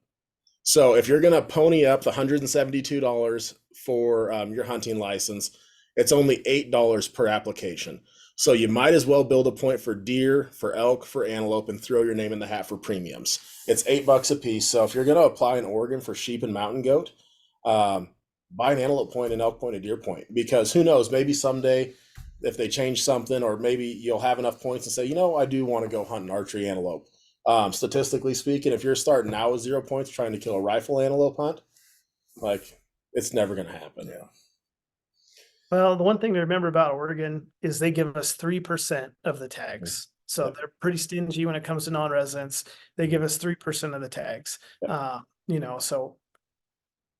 So if you're going to pony up the $172 for your hunting license, it's only $8 per application. So you might as well build a point for deer, for elk, for antelope, and throw your name in the hat for premiums. It's $8 a piece. So if you're going to apply in Oregon for sheep and mountain goat, buy an antelope point, an elk point, a deer point, because who knows, maybe someday if they change something, or maybe you'll have enough points and say, I do want to go hunt an archery antelope. Statistically speaking, if you're starting now with 0 points trying to kill a rifle antelope hunt, like, it's never going to happen. Yeah. Well, the one thing to remember about Oregon is they give us 3% of the tags. So Yep. they're pretty stingy when it comes to non-residents. They give us 3% of the tags. Yep. So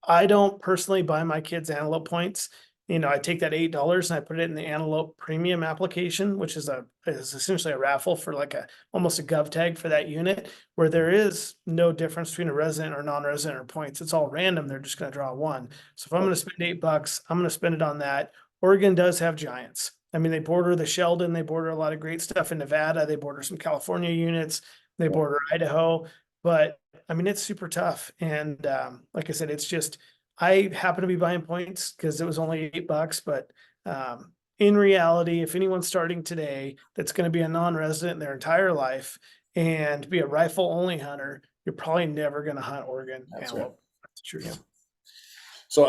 I don't personally buy my kids antelope points. I take that $8 and I put it in the antelope premium application, which is essentially a raffle for like almost a gov tag for that unit, where there is no difference between a resident or non-resident or points. It's all random. They're just going to draw one. So if I'm going to spend $8, I'm going to spend it on that. Oregon does have giants. I mean, they border the Sheldon, they border a lot of great stuff in Nevada, they border some California units, they border Idaho, but I mean, it's super tough. And like I said, it's just, I happen to be buying points because it was only $8, but in reality, if anyone's starting today that's going to be a non-resident their entire life and be a rifle only hunter, you're probably never going to hunt Oregon antelope. That's true. Yeah. So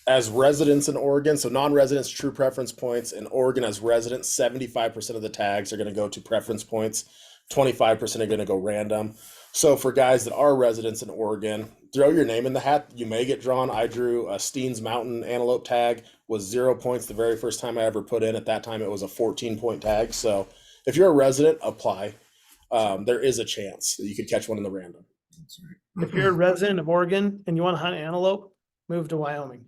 as residents in Oregon, so non-residents true preference points. In Oregon as residents, 75% of the tags are going to go to preference points, 25% are going to go random. So for guys that are residents in Oregon, throw your name in the hat. You may get drawn. I drew a Steens Mountain antelope tag, was 0 points the very first time I ever put in. At that time, it was a 14-point tag. So if you're a resident, apply. There is a chance that you could catch one in the random. That's right. If you're a resident of Oregon and you want to hunt antelope, move to Wyoming.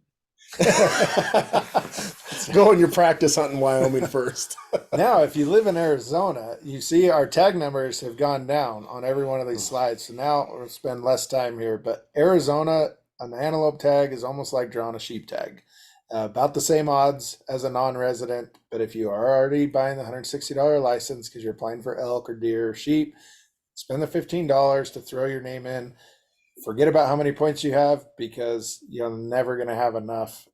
Go in your practice hunt in Wyoming first. Now, if you live in Arizona, you see our tag numbers have gone down on every one of these slides. So now we'll spend less time here. But Arizona, an antelope tag is almost like drawing a sheep tag. About the same odds as a non-resident. But if you are already buying the $160 license because you're applying for elk or deer or sheep, spend the $15 to throw your name in. Forget about how many points you have, because you're never going to have enough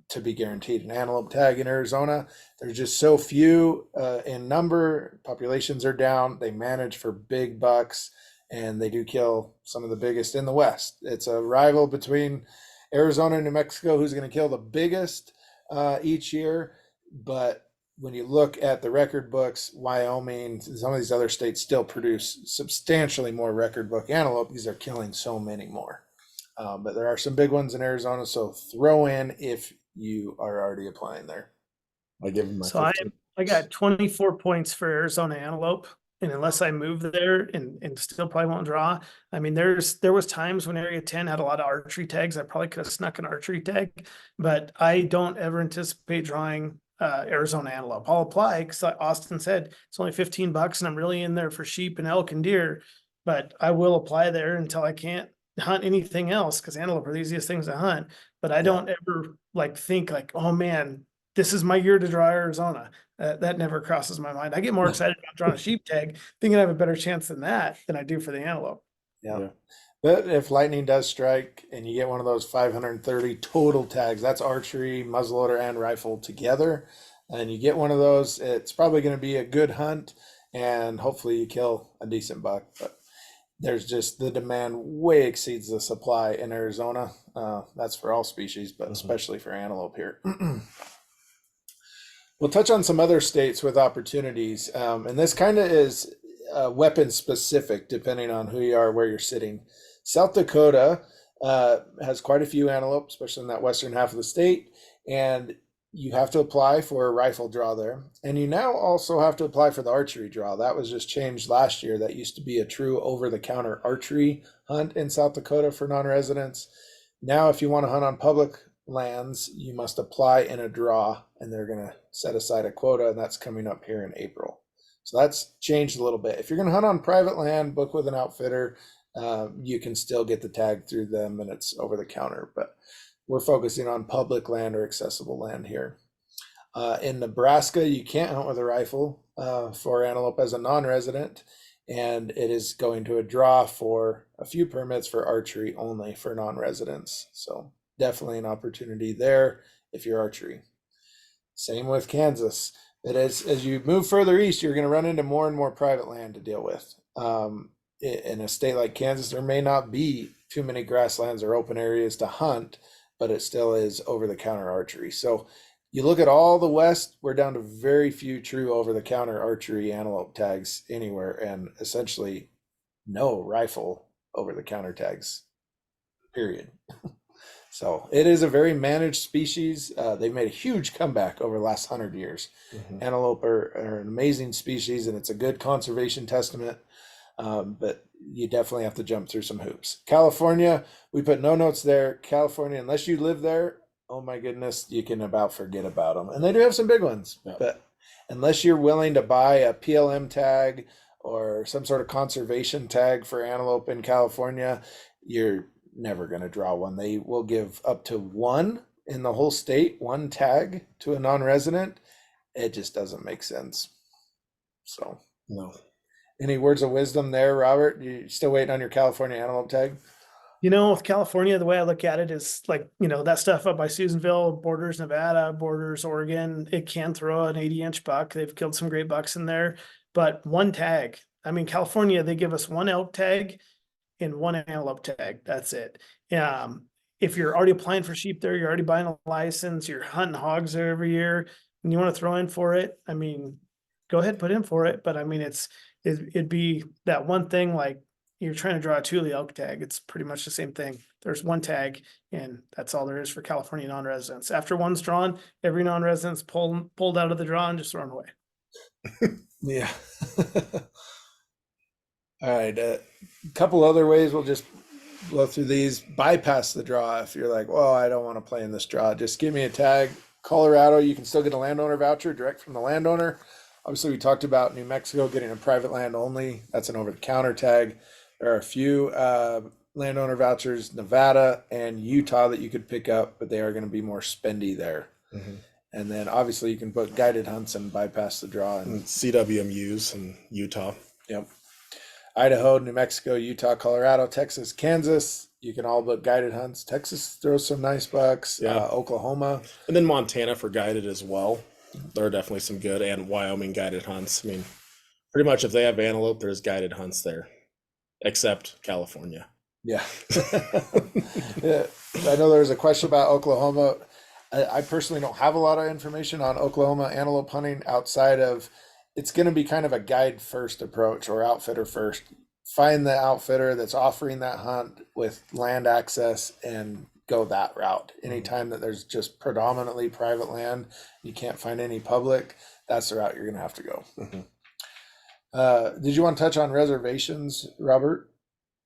to be guaranteed an antelope tag in Arizona. There's just so few in number. Populations are down. They manage for big bucks, and they do kill some of the biggest in the West. It's a rival between Arizona and New Mexico who's going to kill the biggest each year. But when you look at the record books, Wyoming, some of these other states still produce substantially more record book antelope because they're killing so many more. But there are some big ones in Arizona, so throw in if you are already applying there. I give them my So 15. I got 24 points for Arizona antelope. And unless I move there and still probably won't draw. I mean, there was times when Area 10 had a lot of archery tags. I probably could have snuck an archery tag, but I don't ever anticipate drawing Arizona antelope. I'll apply because like Austin said, it's only $15 and I'm really in there for sheep and elk and deer, but I will apply there until I can't hunt anything else, because antelope are the easiest things to hunt. But I don't ever think oh man, this is my year to draw Arizona. That never crosses my mind. I get more excited about drawing a sheep tag, thinking I have a better chance than I do for the antelope. Yeah. But if lightning does strike and you get one of those 530 total tags, that's archery, muzzleloader, and rifle together, and you get one of those, it's probably going to be a good hunt, and hopefully you kill a decent buck. But there's just, the demand way exceeds the supply in Arizona. That's for all species, but especially for antelope here. We'll touch on some other states with opportunities. And this kind of is weapon specific, depending on who you are, where you're sitting. South Dakota has quite a few antelope, especially in that western half of the state. And you have to apply for a rifle draw there. And you now also have to apply for the archery draw. That was just changed last year. That used to be a true over-the-counter archery hunt in South Dakota for non-residents. Now, if you want to hunt on public lands, you must apply in a draw, and they're going to set aside a quota, and that's coming up here in April. So that's changed a little bit. If you're going to hunt on private land, book with an outfitter, you can still get the tag through them, and it's over the counter. But we're focusing on public land or accessible land here. In Nebraska, you can't hunt with a rifle for antelope as a non-resident, and it is going to a draw for a few permits for archery only for non-residents. So definitely an opportunity there if you're archery. Same with Kansas. But as you move further east, you're going to run into more and more private land to deal with. In a state like Kansas, there may not be too many grasslands or open areas to hunt, but it still is over-the-counter archery. So you look at all the West, we're down to very few true over-the-counter archery antelope tags anywhere, and essentially no rifle over-the-counter tags, period. So it is a very managed species. They've made a huge comeback over the last 100 years. Mm-hmm. Antelope are an amazing species, and it's a good conservation testament. But you definitely have to jump through some hoops. California, we put no notes there. California, unless you live there, oh my goodness, you can about forget about them. And they do have some big ones, but unless you're willing to buy a PLM tag or some sort of conservation tag for antelope in California, you're never going to draw one. They will give up to one in the whole state, one tag to a non-resident. It just doesn't make sense. So, no. Any words of wisdom there, Robert? You still waiting on your California antelope tag? You know, with California, the way I look at it is like, you know, that stuff up by Susanville, borders Nevada, borders Oregon, it can throw an 80-inch buck. They've killed some great bucks in there, but one tag. I mean, California, they give us one elk tag and one antelope tag. That's it. If you're already applying for sheep there, you're already buying a license, you're hunting hogs there every year, and you want to throw in for it, I mean, go ahead, put in for it. But I mean, it'd be that one thing, like you're trying to draw a Thule elk tag. It's pretty much the same thing. There's one tag, and that's all there is for California non-residents. After one's drawn, every non-resident's pulled out of the draw and just thrown away. Yeah. All right. A couple other ways we'll just blow through these. Bypass the draw if you're like, well, I don't want to play in this draw. Just give me a tag. Colorado, you can still get a landowner voucher direct from the landowner. Obviously, we talked about New Mexico getting a private land only. That's an over-the-counter tag. There are a few landowner vouchers, Nevada and Utah, that you could pick up, but they are going to be more spendy there. Mm-hmm. And then obviously you can book guided hunts and bypass the draw. And CWMUs in Utah. Yep. Idaho, New Mexico, Utah, Colorado, Texas, Kansas. You can all book guided hunts. Texas throws some nice bucks. Yeah. Oklahoma. And then Montana for guided as well. There are definitely some good, and Wyoming guided hunts. I mean, pretty much if they have antelope, there's guided hunts there, except California. Yeah. Yeah. I know there was a question about Oklahoma. I personally don't have a lot of information on Oklahoma antelope hunting outside of it's going to be kind of a guide first approach or outfitter first. Find the outfitter that's offering that hunt with land access and go that route. Anytime that there's just predominantly private land, you can't find any public, that's the route you're going to have to go. Mm-hmm. Did you want to touch on reservations, Robert?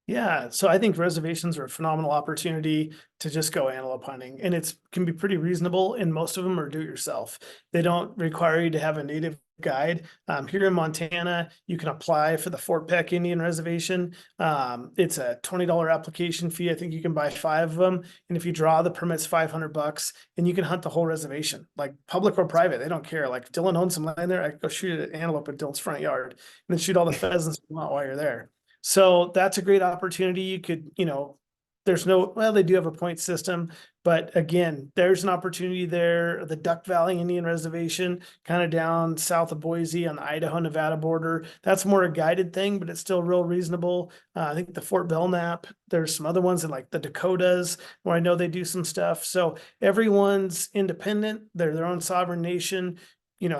Yeah, so I think reservations are a phenomenal opportunity to just go antelope hunting, and it can be pretty reasonable, and most of them are do-it-yourself. They don't require you to have a native guide. Here in Montana, you can apply for the Fort Peck Indian Reservation. It's a $20 application fee. I think you can buy 5 of them, and if you draw, the permit's $500, and you can hunt the whole reservation, like public or private. They don't care. Like if Dylan owns some land there, I go shoot an antelope in Dylan's front yard, and then shoot all the pheasants while you're there. So that's a great opportunity. You could, you know, they do have a point system, but again, there's an opportunity there. The Duck Valley Indian Reservation, kind of down south of Boise on the Idaho-Nevada border. That's more a guided thing, but it's still real reasonable. I think the Fort Belknap, there's some other ones in like the Dakotas where I know they do some stuff. So everyone's independent. They're their own sovereign nation.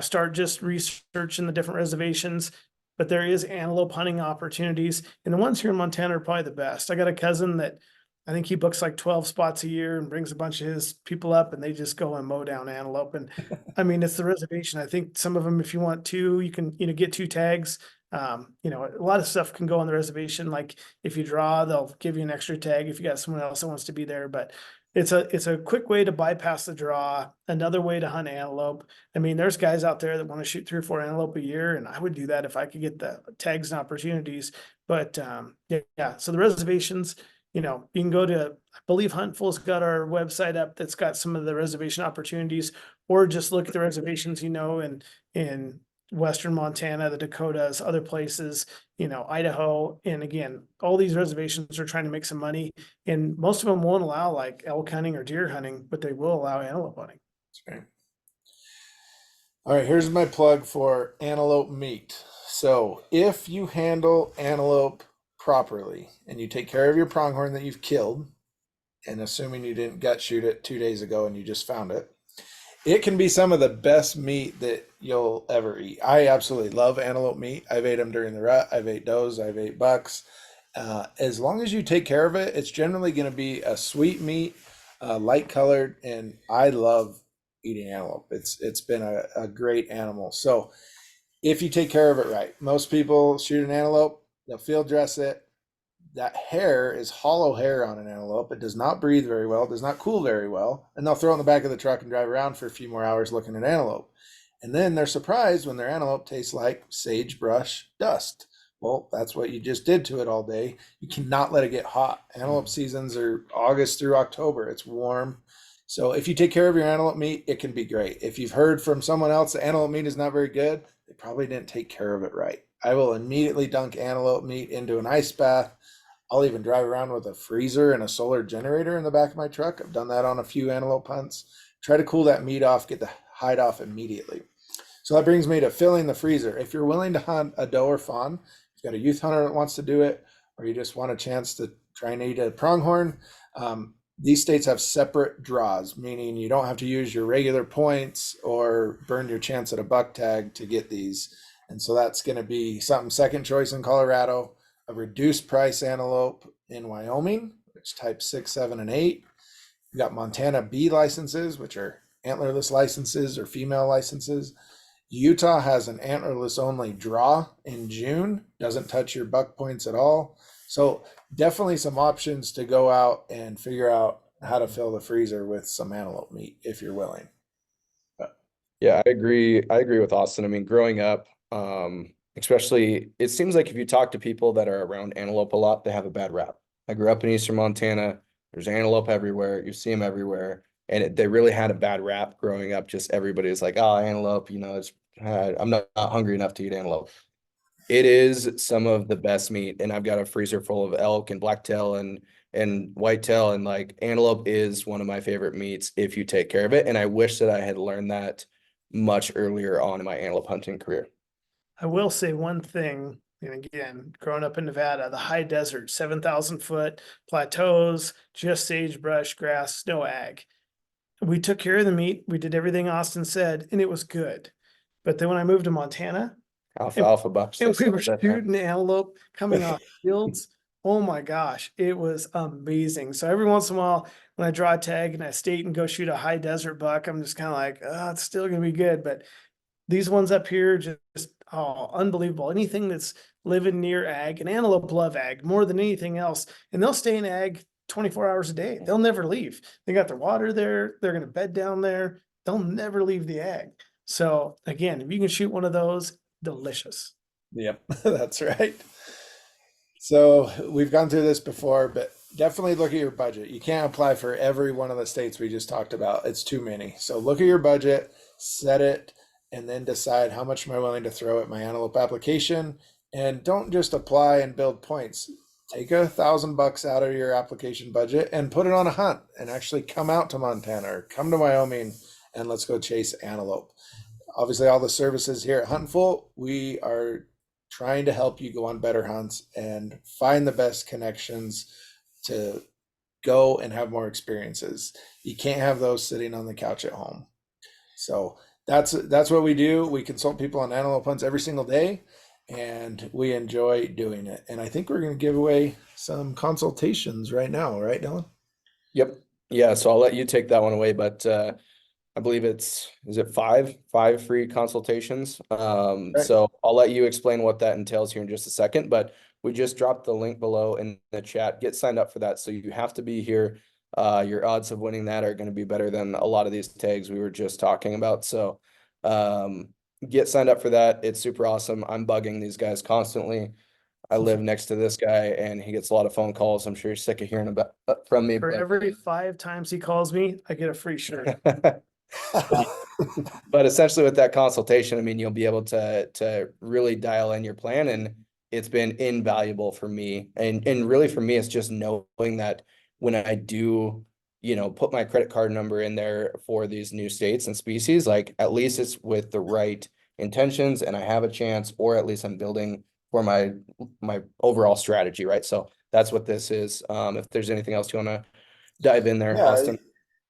start just researching the different reservations. But there is antelope hunting opportunities, and the ones here in Montana are probably the best. I got a cousin that I think he books like 12 spots a year and brings a bunch of his people up, and they just go and mow down antelope. And I mean, it's the reservation. I think some of them, if you want two, you can, get 2 tags. A lot of stuff can go on the reservation. Like if you draw, they'll give you an extra tag if you got someone else that wants to be there. But it's a quick way to bypass the draw. Another way to hunt antelope. I mean, there's guys out there that want to shoot 3 or 4 antelope a year, and I would do that if I could get the tags and opportunities. But yeah. So the reservations, you can go to, I believe Huntful's got our website up that's got some of the reservation opportunities, or just look at the reservations, in Western Montana, the Dakotas, other places, Idaho. And again, all these reservations are trying to make some money, and most of them won't allow like elk hunting or deer hunting, but they will allow antelope hunting. Okay. All right, here's my plug for antelope meat. So if you handle antelope properly and you take care of your pronghorn that you've killed, and assuming you didn't gut shoot it 2 days ago and you just found it, it can be some of the best meat that you'll ever eat. I absolutely love antelope meat. I've ate them during the rut. I've ate does. I've ate bucks. As long as you take care of it, it's generally going to be a sweet meat, light colored, and I love eating antelope. It's been a great animal. So if you take care of it right, most people shoot an antelope, they'll field dress it. That hair is hollow hair on an antelope. It does not breathe very well, does not cool very well, and they'll throw it in the back of the truck and drive around for a few more hours looking at antelope. And then they're surprised when their antelope tastes like sagebrush dust. Well, that's what you just did to it all day. You cannot let it get hot. Antelope seasons are August through October. It's warm. So if you take care of your antelope meat, it can be great. If you've heard from someone else that antelope meat is not very good, they probably didn't take care of it right. I will immediately dunk antelope meat into an ice bath. I'll even drive around with a freezer and a solar generator in the back of my truck. I've done that on a few antelope hunts. Try to cool that meat off, get the hide off immediately. So that brings me to filling the freezer. If you're willing to hunt a doe or fawn, you've got a youth hunter that wants to do it, or you just want a chance to try and eat a pronghorn, these states have separate draws, meaning you don't have to use your regular points or burn your chance at a buck tag to get these. And so that's going to be something second choice in Colorado, a reduced price antelope in Wyoming, which type 6, 7, and 8. You've got Montana B licenses, which are antlerless licenses or female licenses. Utah has an antlerless only draw in June, doesn't touch your buck points at all. So definitely some options to go out and figure out how to fill the freezer with some antelope meat if you're willing. Yeah, I agree. I agree with Austin. I mean, growing up, especially, it seems like if you talk to people that are around antelope a lot, they have a bad rap. I grew up in Eastern Montana. There's antelope everywhere. You see them everywhere. And they really had a bad rap growing up. Just everybody is like, oh, antelope, I'm not hungry enough to eat antelope. It is some of the best meat. And I've got a freezer full of elk and blacktail and whitetail. And like antelope is one of my favorite meats if you take care of it. And I wish that I had learned that much earlier on in my antelope hunting career. I will say one thing, and again, growing up in Nevada, the high desert, 7,000 foot plateaus, just sagebrush, grass, snow ag. We took care of the meat. We did everything Austin said, and it was good. But then when I moved to Montana, Alfalfa bucks. and we were shooting antelope coming off fields, oh my gosh, it was amazing. So every once in a while, when I draw a tag and I state and go shoot a high desert buck, I'm just kind of like, oh, it's still going to be good. But these ones up here, just unbelievable. Anything that's living near ag, and antelope love ag more than anything else. And they'll stay in ag 24 hours a day. They'll never leave. They got their water there. They're going to bed down there. They'll never leave the ag. So again, if you can shoot one of those, delicious. Yep, that's right. So we've gone through this before, but definitely look at your budget. You can't apply for every one of the states we just talked about. It's too many. So look at your budget, set it, and then decide how much am I willing to throw at my antelope application. And don't just apply and build points. Take $1,000 out of your application budget and put it on a hunt and actually come out to Montana or come to Wyoming and let's go chase antelope. Obviously, all the services here at Huntin, we are trying to help you go on better hunts and find the best connections to go and have more experiences. You can't have those sitting on the couch at home. So that's what we do. We consult people on antelope hunts every single day, and we enjoy doing it. And I think we're going to give away some consultations right now, right, Dylan? Yep. Yeah, so I'll let you take that one away, but I believe is it five free consultations? Right. So I'll let you explain what that entails here in just a second, but we just dropped the link below in the chat. Get signed up for that. So you have to be here. Your odds of winning that are going to be better than a lot of these tags we were just talking about. So get signed up for that. It's super awesome. I'm bugging these guys constantly. I live next to this guy and he gets a lot of phone calls. I'm sure you're sick of hearing about from me. For but- every 5 times he calls me, I get a free shirt. But essentially with that consultation, I mean, you'll be able to really dial in your plan, and it's been invaluable for me. And really for me, it's just knowing that when I do, put my credit card number in there for these new states and species, like at least it's with the right intentions and I have a chance, or at least I'm building for my overall strategy, right? So that's what this is. If there's anything else you want to dive in there, Yeah, Austin.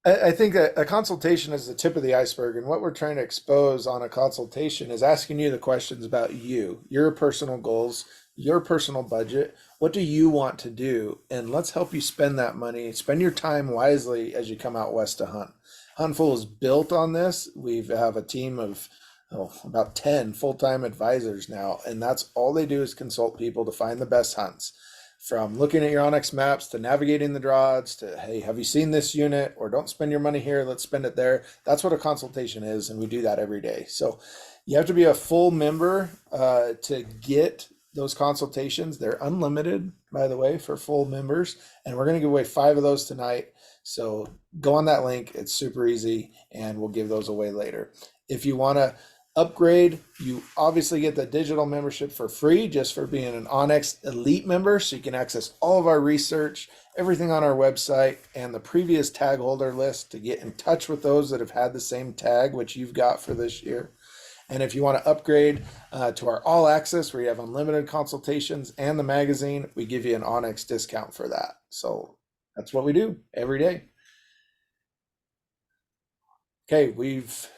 I think a consultation is the tip of the iceberg, and what we're trying to expose on a consultation is asking you the questions about you, your personal goals, your personal budget. What do you want to do? And let's help you spend that money, spend your time wisely as you come out west to hunt. Huntinful is built on this. We have a team of about 10 full-time advisors now, and that's all they do is consult people to find the best hunts. From looking at your onX maps to navigating the draw odds to, hey, have you seen this unit? Or don't spend your money here, let's spend it there. That's what a consultation is, and we do that every day. So you have to be a full member to get those consultations. They're unlimited, by the way, for full members, and we're going to give away 5 of those tonight. So go on that link. It's super easy, and we'll give those away later. If you want to upgrade, you obviously get the digital membership for free just for being an onX Elite member, so you can access all of our research, everything on our website, and the previous tag holder list to get in touch with those that have had the same tag, which you've got for this year. And if you want to upgrade to our all access, where you have unlimited consultations and the magazine, we give you an onX discount for that. So that's what we do every day. Okay, we've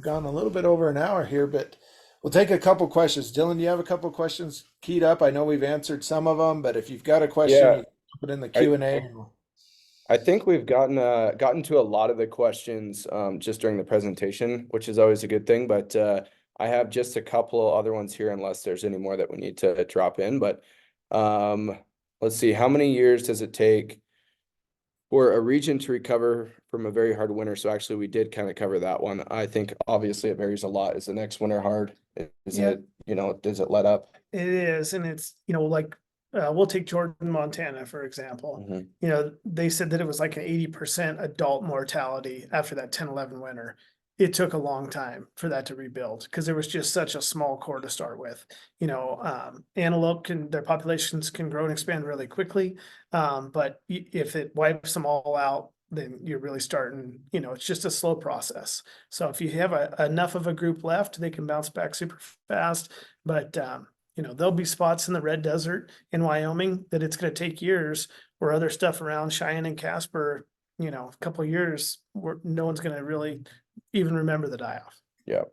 gone a little bit over an hour here, but we'll take a couple questions. Dylan, do you have a couple questions keyed up? I know we've answered some of them, but if you've got a question, you can put it in the Q&A. I think we've gotten to a lot of the questions just during the presentation, which is always a good thing. But I have just a couple other ones here, unless there's any more that we need to drop in. But let's see, how many years does it take for a region to recover from a very hard winter? So actually, we did kind of cover that one. I think obviously it varies a lot. Is the next winter hard? Is it, does it let up? It is, and it's, like we'll take Jordan, Montana, for example. Mhm. They said that it was like an 80% adult mortality after that 10-11 winter. It took a long time for that to rebuild because there was just such a small core to start with. Antelope their populations can grow and expand really quickly. But if it wipes them all out, then you're really starting, it's just a slow process. So if you have enough of a group left, they can bounce back super fast. But, there'll be spots in the Red Desert in Wyoming that it's going to take years, where other stuff around Cheyenne and Casper, a couple of years where no one's going to really even remember the die-off. Yeah.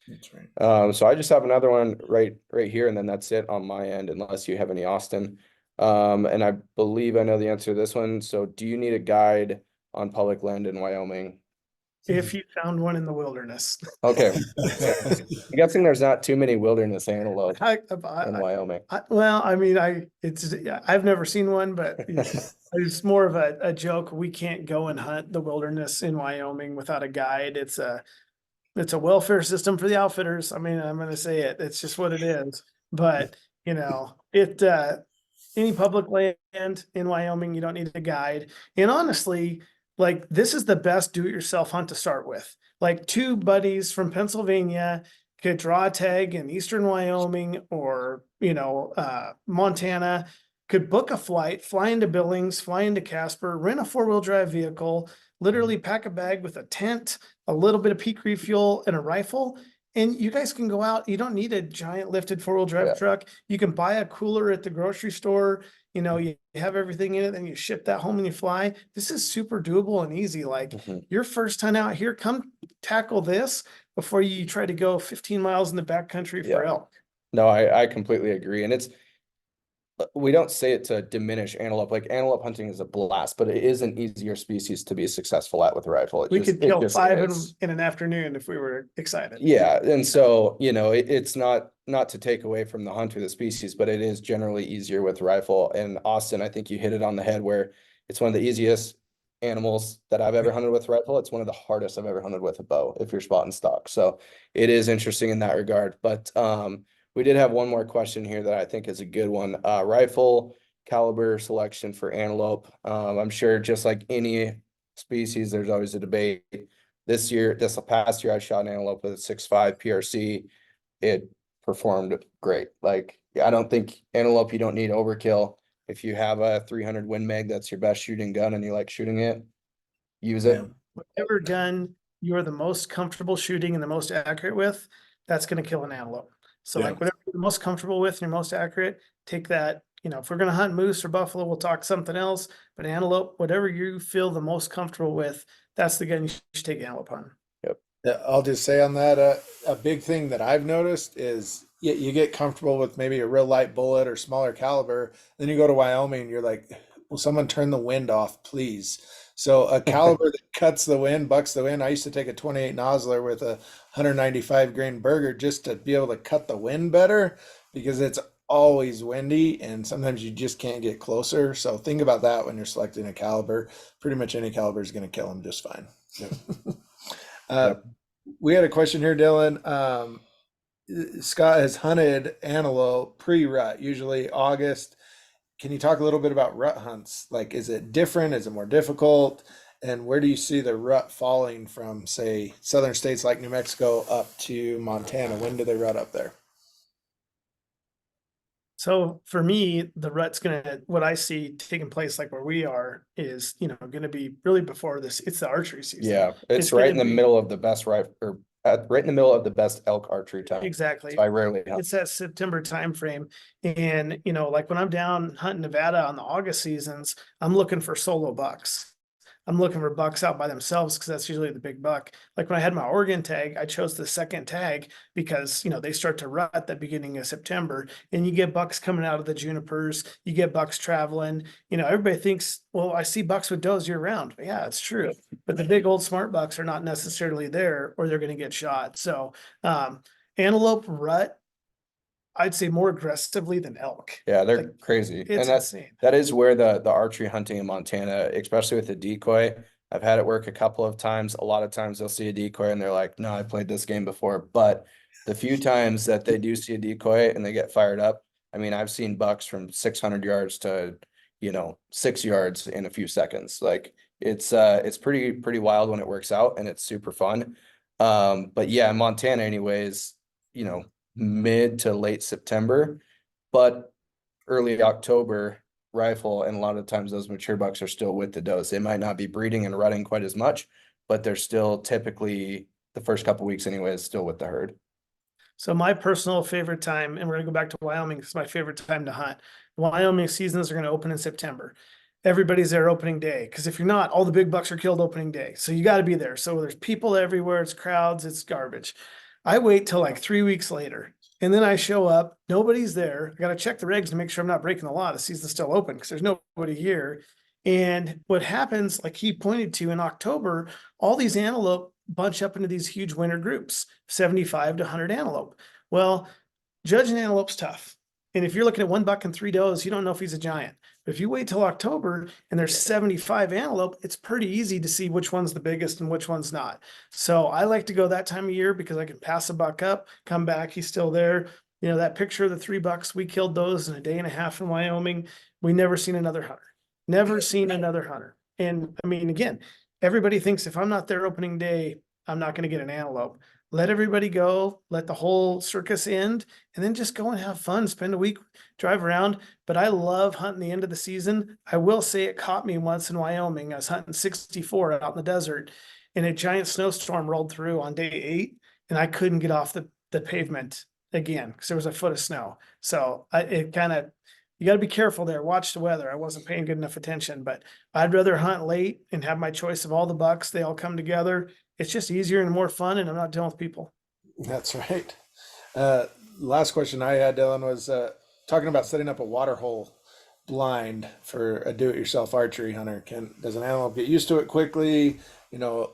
That's right. So I just have another one right here, and then that's it on my end, unless you have any, Austin. And I believe I know the answer to this one. So do you need a guide on public land in Wyoming? If you found one in the wilderness. Okay. I'm guessing there's not too many wilderness antelope in Wyoming. I've never seen one, but it's more of a joke. We can't go and hunt the wilderness in Wyoming without a guide. It's a welfare system for the outfitters. I'm going to say it. It's just what it is. But, any public land in Wyoming, you don't need a guide. And honestly, like, this is the best do-it-yourself hunt to start with. Like, 2 buddies from Pennsylvania could draw a tag in eastern Wyoming or, Montana, could book a flight, fly into Billings, fly into Casper, rent a 4-wheel drive vehicle, literally pack a bag with a tent, a little bit of peak refuel, and a rifle. And you guys can go out. You don't need a giant lifted 4-wheel drive truck. You can buy a cooler at the grocery store. You have everything in it, then you ship that home and you fly. This is super doable and easy. Like, your first time out here, come tackle this. before you try to go 15 miles in the backcountry for Yeah. elk. No, I completely agree. And we don't say it to diminish antelope. Like antelope hunting is a blast, but it is an easier species to be successful at with a rifle. We could kill it just 5 of them is. in an afternoon if we were excited. Yeah, and so, it's not to take away from the hunt of the species, but it is generally easier with rifle. And Austin, I think you hit it on the head where it's one of the easiest animals that I've ever hunted with rifle. It's one of the hardest I've ever hunted with a bow if you're spotting stock. So it is interesting in that regard. But we did have one more question here that I think is a good one. Rifle caliber selection for antelope. I'm sure just like any species, there's always a debate. This past year, I shot an antelope with a 6.5 PRC. It performed great. Like, I don't think antelope, you don't need overkill. If you have a 300 Win Mag, that's your best shooting gun and you like shooting it, use it. Whatever gun you are the most comfortable shooting and the most accurate with, that's going to kill an antelope. So Yeah. like whatever you're the most comfortable with and you're most accurate, take that. If we're going to hunt moose or buffalo, we'll talk something else, but antelope, whatever you feel the most comfortable with, that's the gun you should take antelope on. Yeah, I'll just say on that, a big thing that I've noticed is you get comfortable with maybe a real light bullet or smaller caliber. Then you go to Wyoming, you're like, will someone turn the wind off, please? So a caliber that cuts the wind, bucks the wind. I used to take a 28 Nosler with a 195 grain burger just to be able to cut the wind better because it's always windy and sometimes you just can't get closer. So think about that when you're selecting a caliber. Pretty much any caliber is going to kill them just fine. We had a question here, Dylan. Scott has hunted antelope pre-rut, usually August. Can you talk a little bit about rut hunts? Like, is it different? Is it more difficult? And where do you see the rut falling from, say, southern states like New Mexico up to Montana? When do they rut up there? So for me, the rut's what I see taking place like where we are is, gonna be really before this. It's the archery season. Yeah, it's It's right gonna in the be- middle of the best right in the middle of the best elk archery time. Exactly. So I rarely hunt. It's that September timeframe. And, like when I'm down hunting Nevada on the August seasons, I'm looking for solo bucks. I'm looking for bucks out by themselves because that's usually the big buck. Like when I had my Oregon tag, I chose the second tag because, they start to rut at the beginning of September and you get bucks coming out of the junipers, you get bucks traveling. Everybody thinks, well, I see bucks with does year round. Yeah, it's true. But the big old smart bucks are not necessarily there or they're going to get shot. So, antelope rut, I'd say more aggressively than elk. Yeah, they're Like, crazy. it's And insane. that is where the archery hunting in Montana, especially with the decoy, I've had it work a couple of times. A lot of times they'll see a decoy and they're like, no, I played this game before. But the few times that they do see a decoy and they get fired up, I mean, I've seen bucks from 600 yards to, 6 yards in a few seconds. Like it's pretty wild when it works out and it's super fun. But yeah, in Montana anyways, mid to late September, but early October rifle, and a lot of times those mature bucks are still with the does. They might not be breeding and rutting quite as much, but they're still typically the first couple weeks anyways, still with the herd. So my personal favorite time, and we're gonna go back to Wyoming, it's my favorite time to hunt. Wyoming seasons are gonna open in September. Everybody's there opening day, because if you're not, all the big bucks are killed opening day. So you gotta be there. So there's people everywhere, it's crowds, it's garbage. I wait till like 3 weeks later, and then I show up, nobody's there. I gotta check the regs to make sure I'm not breaking the law. The season's still open because there's nobody here. And what happens, like he pointed to in October, all these antelope bunch up into these huge winter groups, 75 to 100 antelope. Well, judging antelope's tough. And if you're looking at one buck and 3 does, you don't know if he's a giant. But if you wait till October and there's 75 antelope, it's pretty easy to see which one's the biggest and which one's not. So I like to go that time of year because I can pass a buck up, come back, he's still there. That picture of the 3 bucks, we killed those in a day and a half in Wyoming. We never seen another hunter. Never seen another hunter. And I mean, again, everybody thinks if I'm not there opening day, I'm not going to get an antelope. Let everybody go, let the whole circus end, and then just go and have fun, spend a week, drive around. But I love hunting the end of the season. I will say it caught me once in Wyoming. I was hunting 64 out in the desert and a giant snowstorm rolled through on day 8 and I couldn't get off the pavement again because there was a foot of snow. So you got to be careful there. Watch the weather. I wasn't paying good enough attention, but I'd rather hunt late and have my choice of all the bucks. They all come together it's just easier and more fun, and I'm not dealing with people. That's right. Last question I had, Dylan, was talking about setting up a water hole blind for a do-it-yourself archery hunter. Does an antelope get used to it quickly? You know,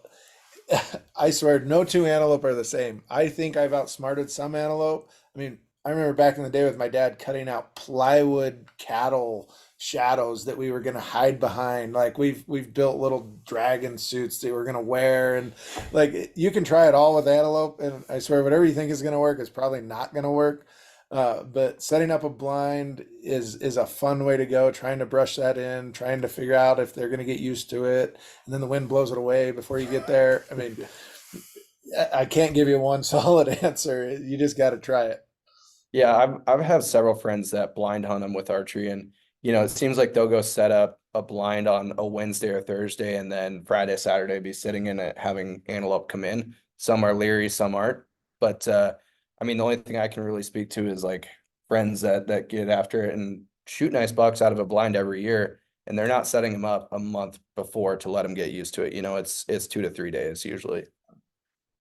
I swear no two antelope are the same. I think I've outsmarted some antelope. I mean, I remember back in the day with my dad cutting out plywood cattle shadows that we were going to hide behind. Like we've built little dragon suits that we're going to wear, and like you can try it all with antelope, and I swear whatever you think is going to work is probably not going to work. But setting up a blind is a fun way to go, trying to brush that in, trying to figure out if they're going to get used to it, and then the wind blows it away before you get there. I mean, I can't give you one solid answer. You just got to try it. Yeah, I've had several friends that blind hunt them with archery, and it seems like they'll go set up a blind on a Wednesday or Thursday, and then Friday, Saturday be sitting in it having antelope come in. Some are leery, some aren't. But I mean, the only thing I can really speak to is like friends that get after it and shoot nice bucks out of a blind every year, and they're not setting them up a month before to let them get used to it. It's 2 to 3 days usually.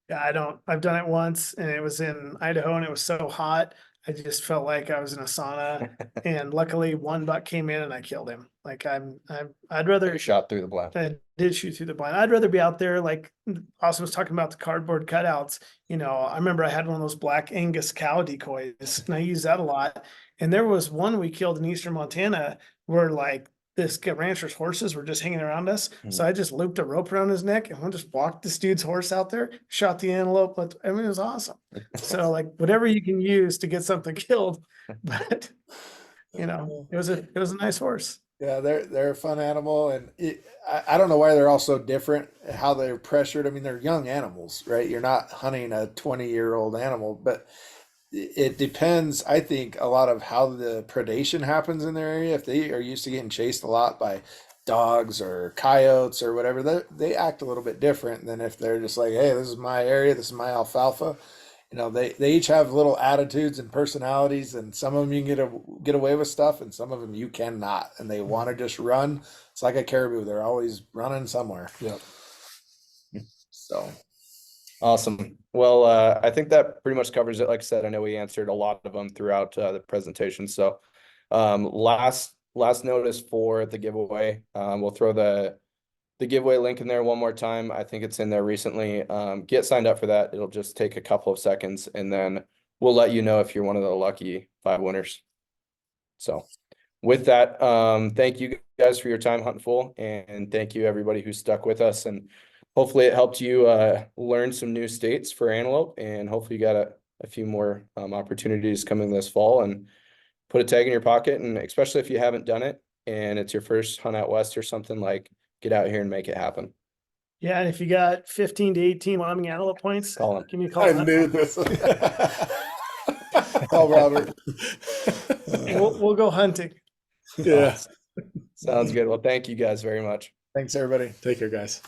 Yeah, I've done it once, and it was in Idaho, and it was so hot. I just felt like I was in a sauna, and luckily one buck came in and I killed him. Like I'd rather Shot through the blind. I did shoot through the blind. I'd rather be out there. Like Austin was talking about the cardboard cutouts. I remember I had one of those black Angus cow decoys, and I used that a lot. And there was one we killed in eastern Montana where like this rancher's horses were just hanging around us. So I just looped a rope around his neck and we just walked this dude's horse out there, shot the antelope. I mean, it was awesome. So like whatever you can use to get something killed, but it was a nice horse. Yeah, they're a fun animal, and I don't know why they're all so different. How they're pressured. I mean, they're young animals, right? You're not hunting a 20-year-old animal, but it depends. I think a lot of how the predation happens in their area. If they are used to getting chased a lot by dogs or coyotes or whatever, they act a little bit different than if they're just like, hey, this is my area, this is my alfalfa. They each have little attitudes and personalities, and some of them you can get away with stuff, and some of them you cannot, and they want to just run. It's like a caribou; they're always running somewhere. Yep. So awesome. Well, I think that pretty much covers it. Like I said, I know we answered a lot of them throughout the presentation. So, last notice for the giveaway. We'll throw the giveaway link in there one more time. I think it's in there recently. Get signed up for that. It'll just take a couple of seconds, and then we'll let you know if you're one of the lucky 5 winners. So with that, thank you guys for your time hunting full, and thank you everybody who stuck with us, and hopefully it helped you learn some new states for antelope, and hopefully you got a few more opportunities coming this fall, and put a tag in your pocket. And especially if you haven't done it and it's your first hunt out west or something, like get out here and make it happen. Yeah, and if you got 15 to 18 Wyoming antelope points, Call him. give me a call. I knew this. Call Robert. We'll go hunting. Yeah. Sounds good. Well, thank you guys very much. Thanks, everybody. Take care, guys.